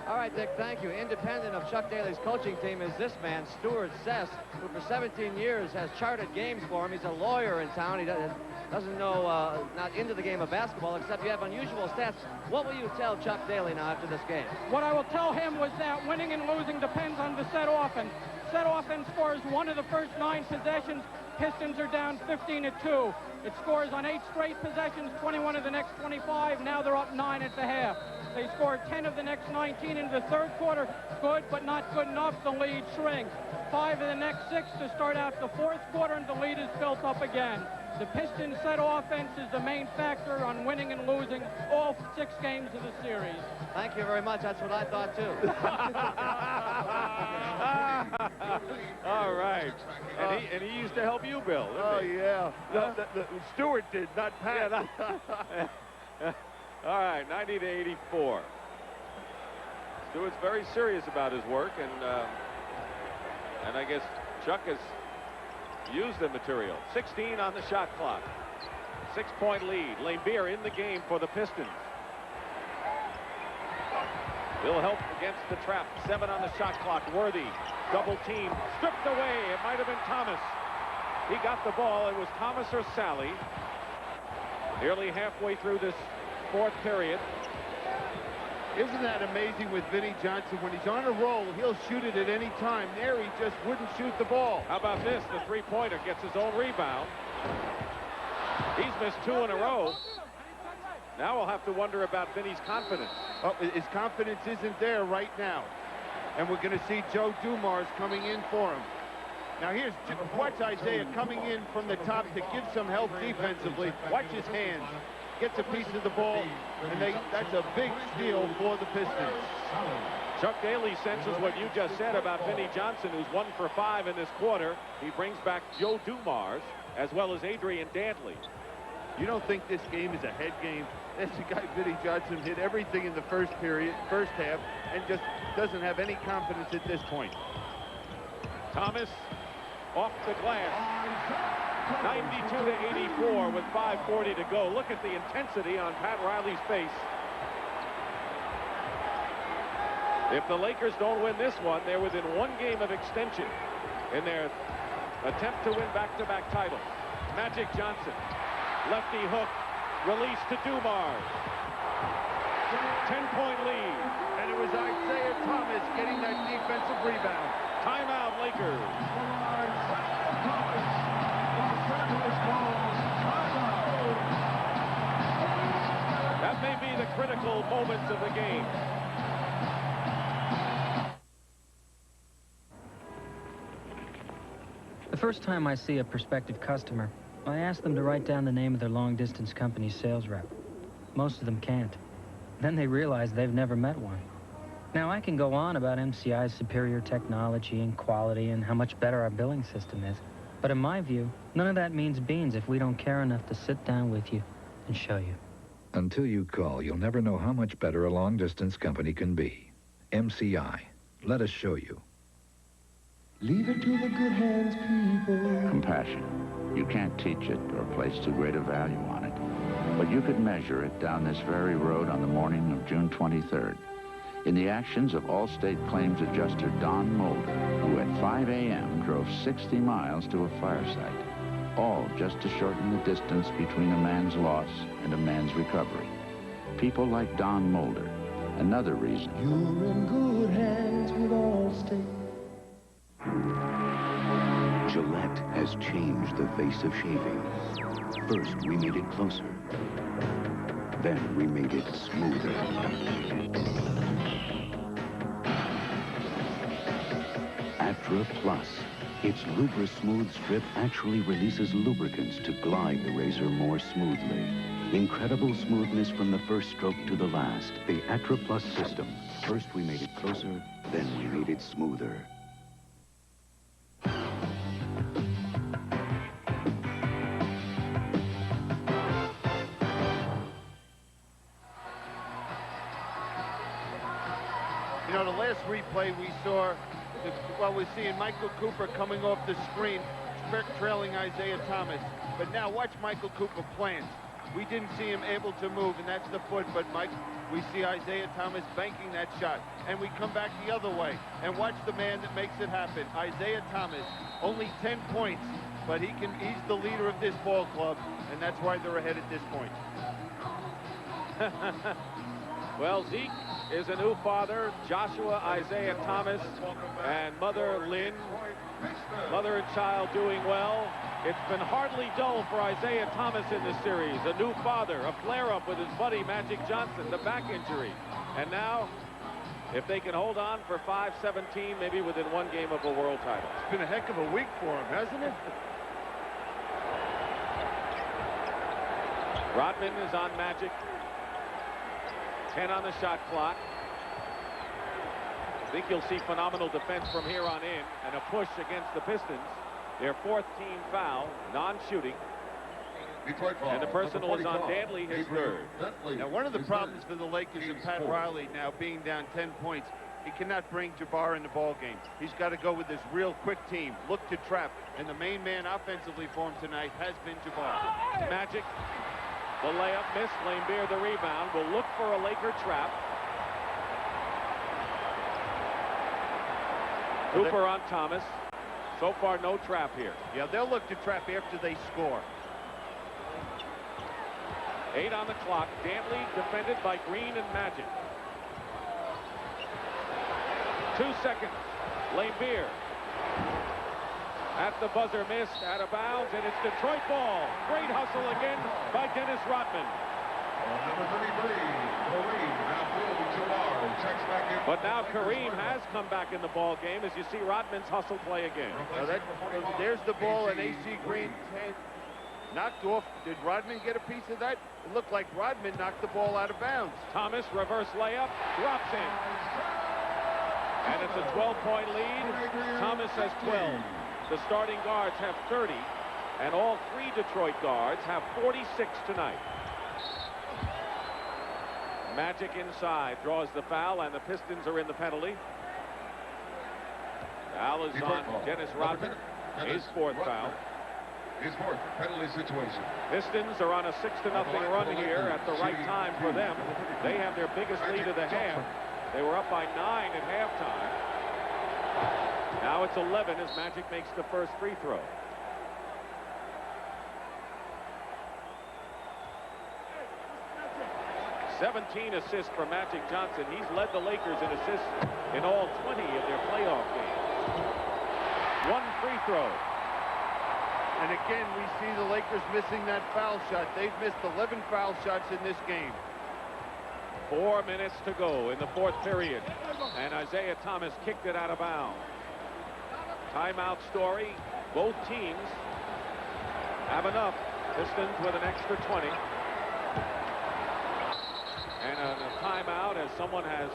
All right, Dick, thank you. Independent of Chuck Daly's coaching team is this man, Stuart Sess, who for 17 years has charted games for him. He's a lawyer in town. He doesn't know, not into the game of basketball, except you have unusual stats. What will you tell Chuck Daly now after this game? What I will tell him was that winning and losing depends on the set offense. Set offense scores 1 of the first 9 possessions. Pistons are down 15-2. It scores on 8 straight possessions, 21 of the next 25. Now they're up 9 at the half. They scored 10 of the next 19 in the third quarter. Good, but not good enough. The lead shrinks. 5 of the next 6 to start out the fourth quarter, and the lead is built up again. The Pistons' set offense is the main factor on winning and losing all 6 games of the series. Thank you very much. That's what I thought, too. All right. And he used to help you, Bill. Oh, yeah. The Stewart did, not Pat. Yeah, all right, 90 to 84. Stewart's very serious about his work, and I guess Chuck has used the material. 16 on the shot clock. 6-point lead. Laimbeer in the game for the Pistons. He'll help against the trap. 7 on the shot clock. Worthy. Double team. Stripped away. It might have been Thomas. He got the ball. It was Thomas or Salley. Nearly halfway through this fourth period. Isn't that amazing with Vinnie Johnson? When he's on a roll, he'll shoot it at any time. There, he just wouldn't shoot the ball. How about this? The three-pointer gets his own rebound. He's missed 2 in a row. Now we'll have to wonder about Vinnie's confidence. Oh, his confidence isn't there right now. And we're going to see Joe Dumars coming in for him. Now watch Isaiah coming in from the top to give some help defensively. Watch his hands. Gets a piece of the ball, and that's a big steal for the Pistons. Chuck Daly senses what you just said about Vinnie Johnson, who's 1 for 5 in this quarter. He brings back Joe Dumars, as well as Adrian Dantley. You don't think this game is a head game? This guy, Vinnie Johnson, hit everything in the first half, and just doesn't have any confidence at this point. Thomas off the glass. 92 to 84 with 5:40 to go. Look at the intensity on Pat Riley's face. If the Lakers don't win this one, they're within 1 game of extension in their attempt to win back-to-back titles. Magic Johnson, lefty hook, release to Dumars. 10-point lead. And it was Isaiah Thomas getting that defensive rebound. Timeout, Lakers. That may be the critical moments of the game. The first time I see a prospective customer, I ask them to write down the name of their long-distance company's sales rep. Most of them can't. Then they realize they've never met one. Now, I can go on about MCI's superior technology and quality and how much better our billing system is. But in my view, none of that means beans if we don't care enough to sit down with you and show you. Until you call, you'll never know how much better a long-distance company can be. MCI. Let us show you. Leave it to the good hands, people. Compassion. You can't teach it or place too great a value on it. But you could measure it down this very road on the morning of June 23rd. In the actions of Allstate Claims Adjuster Don Mulder, who at 5 a.m. drove 60 miles to a fire site, all just to shorten the distance between a man's loss and a man's recovery. People like Don Mulder, another reason. You're in good hands with Allstate. Gillette has changed the face of shaving. First, we made it closer. Then we made it smoother. Atra Plus. Its Lubra Smooth Strip actually releases lubricants to glide the razor more smoothly. Incredible smoothness from the first stroke to the last. The Atra Plus system. First we made it closer, then we made it smoother. You know, the last replay we saw, we're seeing Michael Cooper coming off the screen, trailing Isaiah Thomas. But now watch Michael Cooper plant. We didn't see him able to move, and that's the foot. But we see Isaiah Thomas banking that shot. And we come back the other way. And watch the man that makes it happen. Isaiah Thomas, only 10 points. But he's the leader of this ball club. And that's why they're ahead at this point. Well, Zeke is a new father. Joshua, Isaiah Thomas, and mother Lynn. Mother and child doing well. It's been hardly dull for Isaiah Thomas in this series. A new father, a flare-up with his buddy Magic Johnson, the back injury. And now, if they can hold on for 5-17, maybe within one game of a world title. It's been a heck of a week for him, hasn't it? Rodman is on Magic. 10 on the shot clock. I think you'll see phenomenal defense from here on in, and a push against the Pistons. Their 4th team foul, non-shooting. And the personal is on Dantley, his 3rd. Now, one of the problems for the Lakers and Pat Riley now being down 10 points, he cannot bring Jabbar in the ball game. He's got to go with this real quick team, look to trap, and the main man offensively for him tonight has been Jabbar. Magic, the layup missed. Laimbeer the rebound. Will look for a Laker trap. Cooper on Thomas. So far, no trap here. Yeah, they'll look to trap after they score. 8 on the clock. Dantley defended by Green and Magic. 2 seconds. Laimbeer. At the buzzer, missed, out of bounds, and it's Detroit ball. Great hustle again by Dennis Rodman. Number 33, Kareem Abdul-Jabbar checks back in. But now Kareem has come back in the ball game as you see Rodman's hustle play again. There's the ball, and AC Green knocked off. Did Rodman get a piece of that? It looked like Rodman knocked the ball out of bounds. Thomas, reverse layup, drops in. And it's a 12-point lead. Thomas has 12. The starting guards have 30, and all 3 Detroit guards have 46 tonight. Magic inside, draws the foul, and the Pistons are in the penalty. Foul is on Dennis Rodman, his 4th foul. His 4th penalty situation. Pistons are on a 6-0 run here at the right time for them. They have their biggest lead of the half. They were up by 9 at halftime. Now it's 11 as Magic makes the first free throw. "17 assists for Magic Johnson. He's led the Lakers in assists in all 20 of their playoff games. 1 free throw. And again, we see the Lakers missing that foul shot. They've missed 11 foul shots in this game. 4 minutes to go in the 4th period. And Isaiah Thomas kicked it out of bounds. Timeout Story. Both teams have enough. Pistons with an extra 20. And a timeout as someone has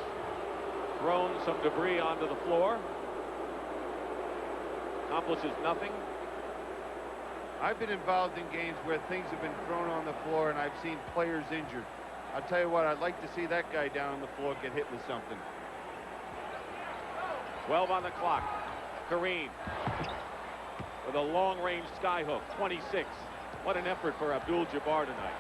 thrown some debris onto the floor. Accomplishes nothing. I've been involved in games where things have been thrown on the floor and I've seen players injured. I'll tell you what, I'd like to see that guy down on the floor get hit with something. 12 on the clock. Kareem with a long-range skyhook, 26. What an effort for Abdul-Jabbar tonight.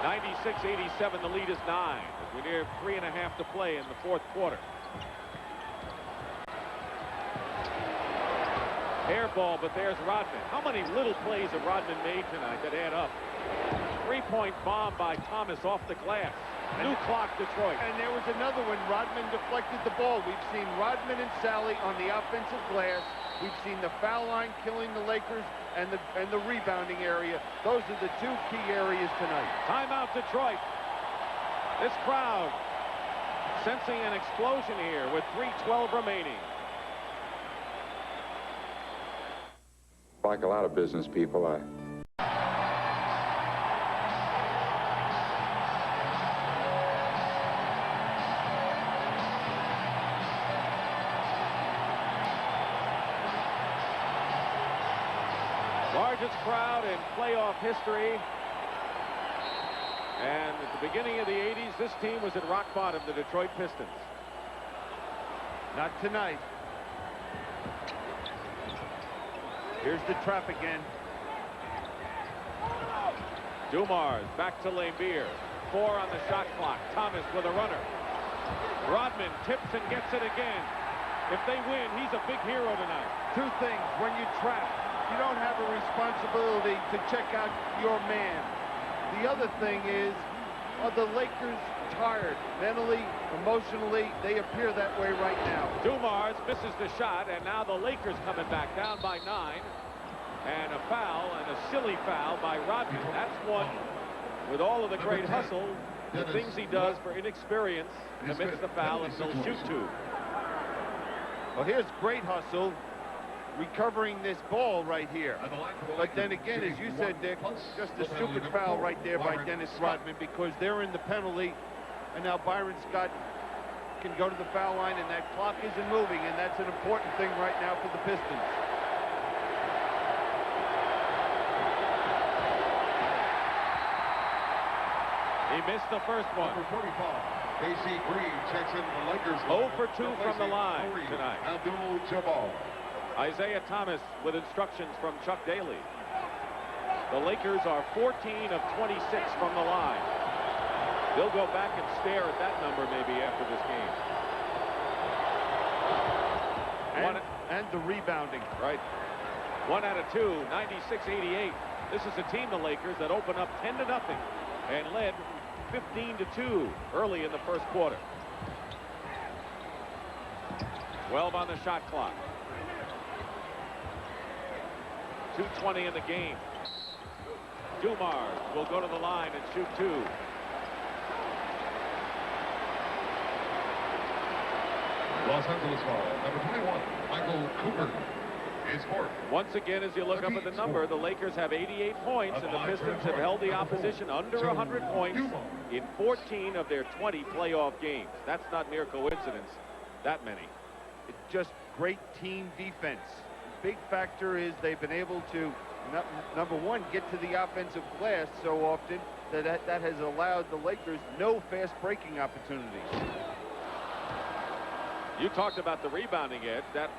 96-87, the lead is 9. As we near 3.5 to play in the 4th quarter. Air ball, but there's Rodman. How many little plays have Rodman made tonight that add up? 3-point bomb by Thomas off the glass. New clock, Detroit. And there was another one. Rodman deflected the ball. We've seen Rodman and Salley on the offensive glass. We've seen the foul line killing the Lakers and the rebounding area. Those are the 2 key areas tonight. Timeout, Detroit. This crowd sensing an explosion here with 3:12 remaining. Like a lot of business people, largest crowd in playoff history. And at the beginning of the 80s, this team was at rock bottom, the Detroit Pistons. Not tonight. Here's the trap again. Dumars back to Laimbeer. 4 on the shot clock. Thomas with a runner. Rodman tips and gets it again. If they win, he's a big hero tonight. 2 things. When you trap, you don't have a responsibility to check out your man. The other thing is, are the Lakers tired? Mentally, emotionally, they appear that way right now. Dumars misses the shot, and now the Lakers coming back down by 9. And a foul, and a silly foul by Rodman. That's one with all of the great hustle the things he does for inexperience, commits the foul, and he'll shoot two. Well, here's great hustle, recovering this ball right here. But then again, as you said, Dick, just a stupid foul right there by Dennis Rodman, because they're in the penalty, and now Byron Scott can go to the foul line, and that clock isn't moving, and that's an important thing right now for the Pistons. He missed the first one. Number 45, AC Green checks in the Lakers. 0 for 2 from the line tonight. Abdul-Jabbar. Isaiah Thomas with instructions from Chuck Daly. The Lakers are 14 of 26 from the line. They'll go back and stare at that number maybe after this game. And the rebounding. Right. 1 out of 2, 96-88. This is a team, the Lakers, that opened up 10-0 and led 15-2 early in the first quarter. 12 on the shot clock. 2:20 in the game. Dumars will go to the line and shoot two. Los Angeles foul. Number 21, Michael Cooper is fourth. Once again, as you look up at the number, the Lakers have 88 points, and the Pistons have held the opposition under 100 points in 14 of their 20 playoff games. That's not mere coincidence, that many. It's just great team defense. Big factor is they've been able to, number one, get to the offensive glass so often that has allowed the Lakers no fast breaking opportunities. You talked about the rebounding edge. That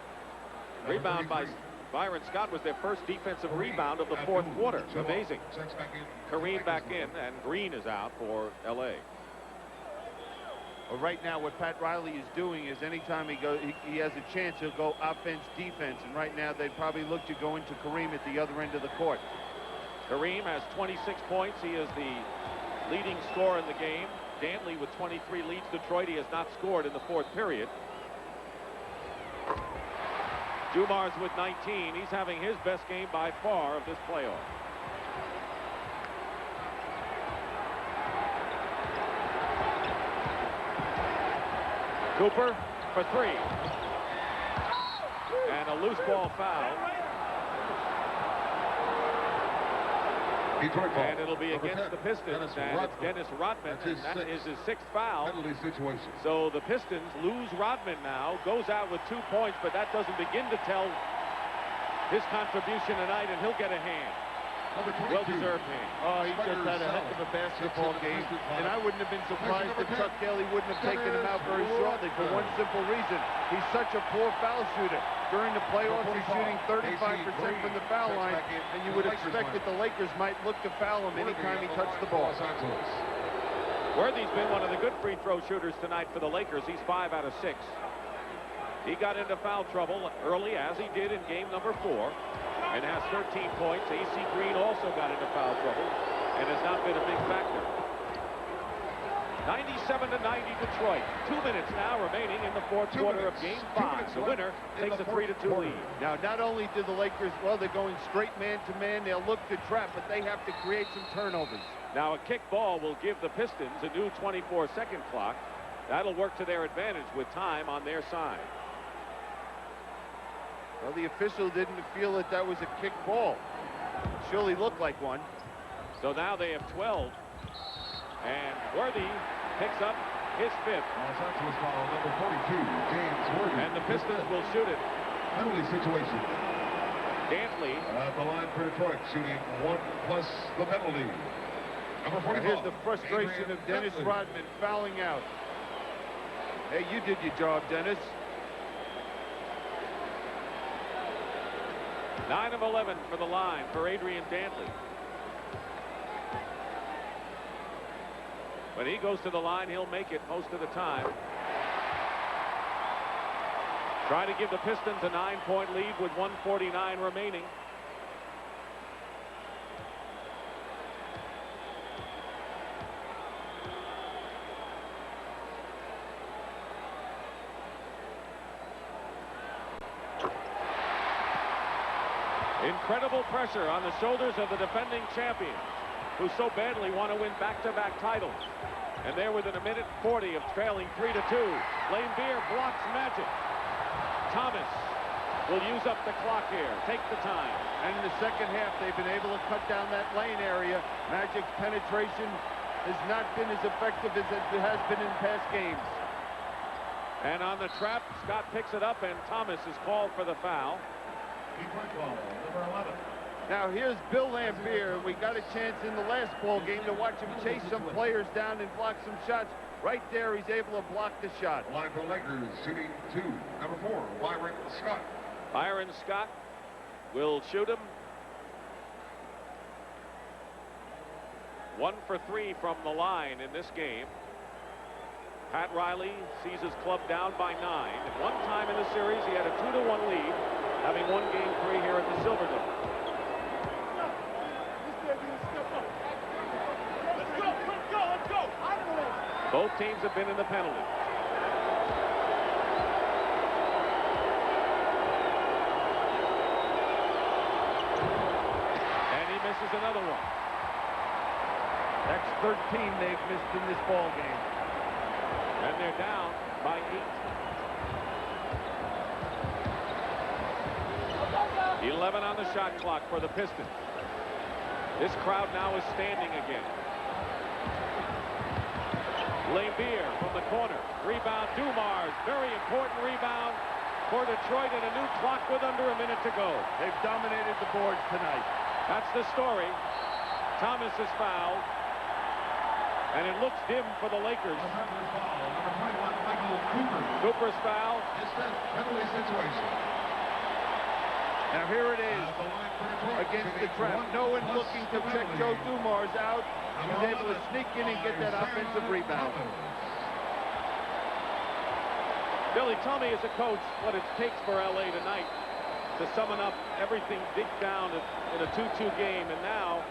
rebound by Byron Scott was their first defensive rebound of the fourth quarter. Amazing. Kareem back in, and Green is out for L.A. Well, right now, what Pat Riley is doing is anytime he has a chance, he'll go offense, defense. And right now, they'd probably look to go into Kareem at the other end of the court. Kareem has 26 points. He is the leading scorer in the game. Dantley with 23 leads Detroit. He has not scored in the fourth period. Dumars with 19. He's having his best game by far of this playoff. Cooper for three. And a loose ball foul. And it'll be against the Pistons, and it's Dennis Rodman, and that is his sixth foul. So the Pistons lose Rodman now, goes out with 2 points, but that doesn't begin to tell his contribution tonight, and he'll get a hand. Well-deserved hand. Oh, he just had a heck of a basketball game, and I wouldn't have been surprised if Chuck Daly wouldn't have taken him out very shortly for one simple reason. He's such a poor foul shooter. During the playoffs, he's shooting 35% from the foul line, and you would expect that the Lakers might look to foul him anytime he touched the ball. Worthy's been one of the good free throw shooters tonight for the Lakers. He's 5 out of 6. He got into foul trouble early, as he did in game number 4. And has 13 points. AC Green also got into foul trouble and has not been a big factor. 97-90 Detroit. 2 minutes now remaining in the fourth quarter of game 5. The winner takes a 3-2 lead. Now, not only do the Lakers, well, they're going straight man-to-man. They'll look to trap, but they have to create some turnovers. Now, a kick ball will give the Pistons a new 24-second clock. That'll work to their advantage with time on their side. Well, the official didn't feel that that was a kick ball. Surely looked like one. So now they have 12. And Worthy picks up his 5th. Los Angeles foul number 42, James Worthy. And the Pistons will shoot it. Penalty situation. Dantley. At the line for Detroit, shooting 1 plus the penalty. Number 45. Here's the frustration of Dennis Rodman fouling out. Hey, you did your job, Dennis. 9 of 11 for the line for Adrian Dantley. When he goes to the line, he'll make it most of the time. Try to give the Pistons a 9-point lead with 1:49 remaining. Incredible pressure on the shoulders of the defending champions, who so badly want to win back-to-back titles. And they're within a minute 40 of trailing 3-2. Laimbeer blocks Magic. Thomas will use up the clock here. Take the time. And in the second half, they've been able to cut down that lane area. Magic's penetration has not been as effective as it has been in past games. And on the trap, Scott picks it up, and Thomas is called for the foul. Now here's Bill Laimbeer. We got a chance in the last ball game to watch him chase some players down and block some shots. Right there, he's able to block the shot. Line for Lakers, shooting 2. Number 4, Byron Scott. Byron Scott will shoot him. 1 for 3 from the line in this game. Pat Riley sees his club down by 9. At one time in the series, he had a 2-1 lead, having won Game 3 here at the Silverdome. Both teams have been in the penalty. And he misses another one. That's 13 they've missed in this ball game. And they're down by 8. 11 on the shot clock for the Pistons. This crowd now is standing again. Laimbeer from the corner. Rebound, Dumars. Very important rebound for Detroit, and a new clock with under a minute to go. They've dominated the boards tonight. That's the story. Thomas is fouled, and it looks dim for the Lakers. Cooper's foul. Penalty situation. Now here it is against the trap. No one looking to check Joe Dumars out. He's able to sneak in and get that offensive rebound. Billy, tell me as a coach what it takes for LA tonight to summon up everything dig down in a 2-2 game, and now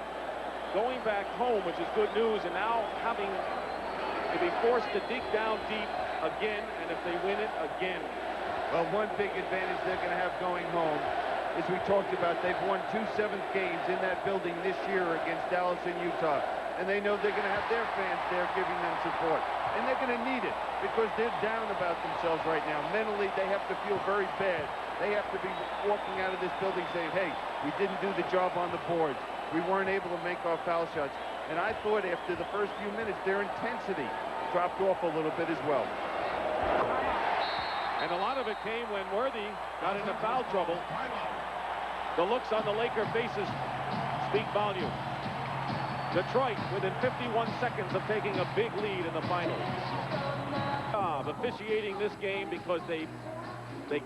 going back home, which is good news, and now having to be forced to dig down deep again, and if they win it, again. Well, one big advantage they're going to have going home, as we talked about, they've won 2 seventh games in that building this year against Dallas and Utah. And they know they're going to have their fans there giving them support. And they're going to need it because they're down about themselves right now. Mentally, they have to feel very bad. They have to be walking out of this building saying, hey, we didn't do the job on the boards. We weren't able to make our foul shots. And I thought after the first few minutes, their intensity dropped off a little bit as well. And a lot of it came when Worthy got into foul trouble. The looks on the Laker faces speak volumes. Detroit within 51 seconds of taking a big lead in the finals. Officiating this game because they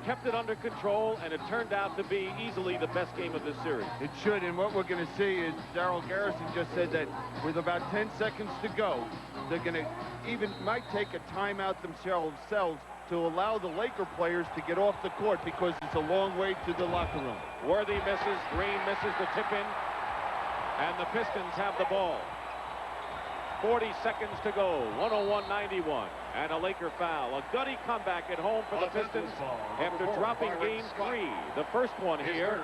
kept it under control, and it turned out to be easily the best game of this series. It should, and what we're going to see is Daryl Garrison just said that with about 10 seconds to go, they're going to might take a timeout themselves to allow the Laker players to get off the court because it's a long way to the locker room. Worthy misses, Green misses the tip-in, and the Pistons have the ball. 40 seconds to go, 101-91, and a Laker foul. A gutty comeback at home for the Pistons after dropping Game 3, the first one here.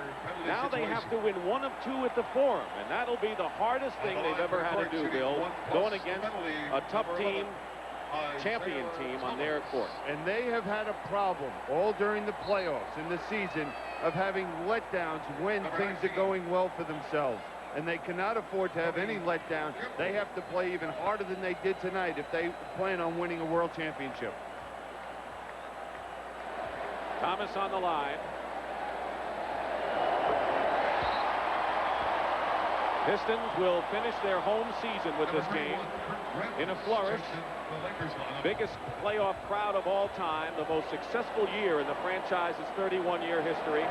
Now they have to win 1 of 2 at the Forum, and that'll be the hardest thing they've ever had to do, Bill, going against a tough team, champion team on their court. And they have had a problem all during the playoffs in the season of having letdowns when things are going well for themselves. And they cannot afford to have any letdown. They have to play even harder than they did tonight if they plan on winning a world championship. Thomas on the line. Pistons will finish their home season with this game in a flourish. Biggest playoff crowd of all time, the most successful year in the franchise's 31-year history.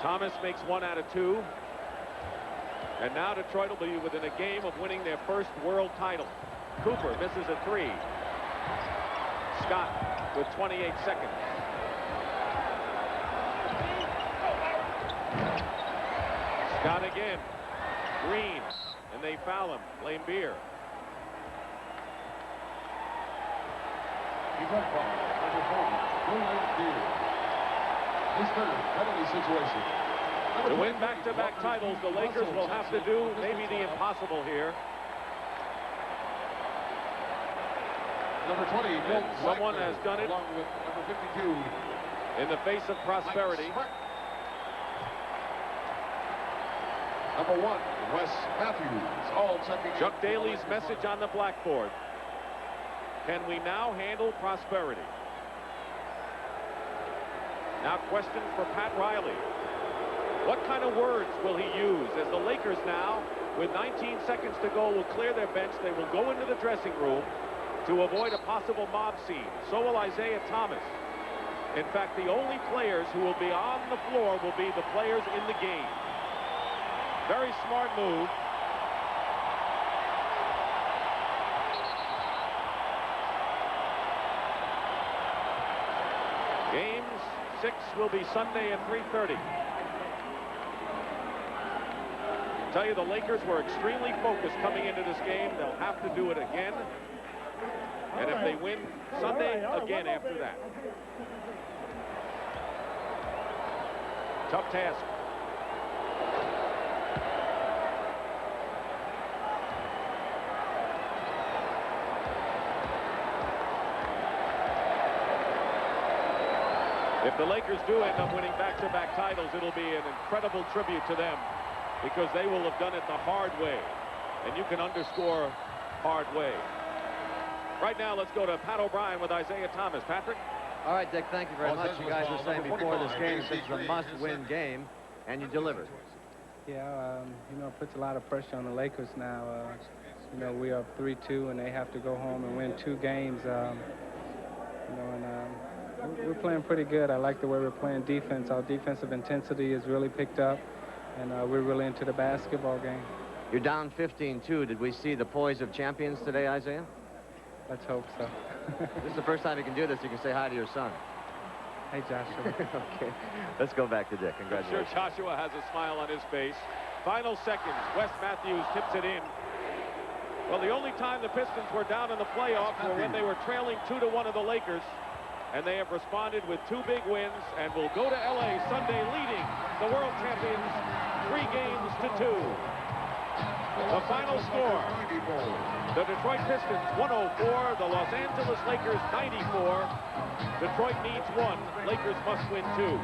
Thomas makes 1 out of 2. And now Detroit will be within a game of winning their first world title. Cooper misses a 3. Scott with 28 seconds. Scott again. Green. And they foul him. Laimbeer. His third penalty situation. To win back-to-back titles, the Lakers will have to do maybe the impossible here. Number 20, And someone has done it along with number 52. in the face of prosperity. Number 1, Wes Matthews, all checking in. Chuck Daly's message on the blackboard. Can we now handle prosperity? Now question for Pat Riley. What kind of words will he use as the Lakers now, with 19 seconds to go, will clear their bench? They will go into the dressing room to avoid a possible mob scene. So will Isaiah Thomas. In fact, the only players who will be on the floor will be the players in the game. Very smart move. Game 6 will be Sunday at 3:30. Tell you, the Lakers were extremely focused coming into this game. They'll have to do it again. And if they win Sunday, again after that. Tough task. If the Lakers do end up winning back-to-back titles, it'll be an incredible tribute to them, because they will have done it the hard way. And you can underscore hard way. Right now, let's go to Pat O'Brien with Isaiah Thomas. Patrick? All right, Dick, thank you very much. You guys were saying before this game, this is a must-win game, and you delivered. Yeah, you know, it puts a lot of pressure on the Lakers now. You know, we are 3-2, and they have to go home and win 2 games. You know, and we're playing pretty good. I like the way we're playing defense. Our defensive intensity is really picked up, and we're really into the basketball game. You're down 15-2. Did we see the poise of champions today, Isaiah? Let's hope so. This is the first time you can do this. You can say hi to your son. Hey, Joshua. Okay. Let's go back to Dick. Congratulations. I'm sure Joshua has a smile on his face. Final seconds. Wes Matthews tips it in. Well, the only time the Pistons were down in the playoffs were when they were trailing 2-1 of the Lakers. And they have responded with 2 big wins and will go to L.A. Sunday leading the world champions 3 games to 2. The final score, the Detroit Pistons 104, the Los Angeles Lakers 94. Detroit needs 1, Lakers must win 2.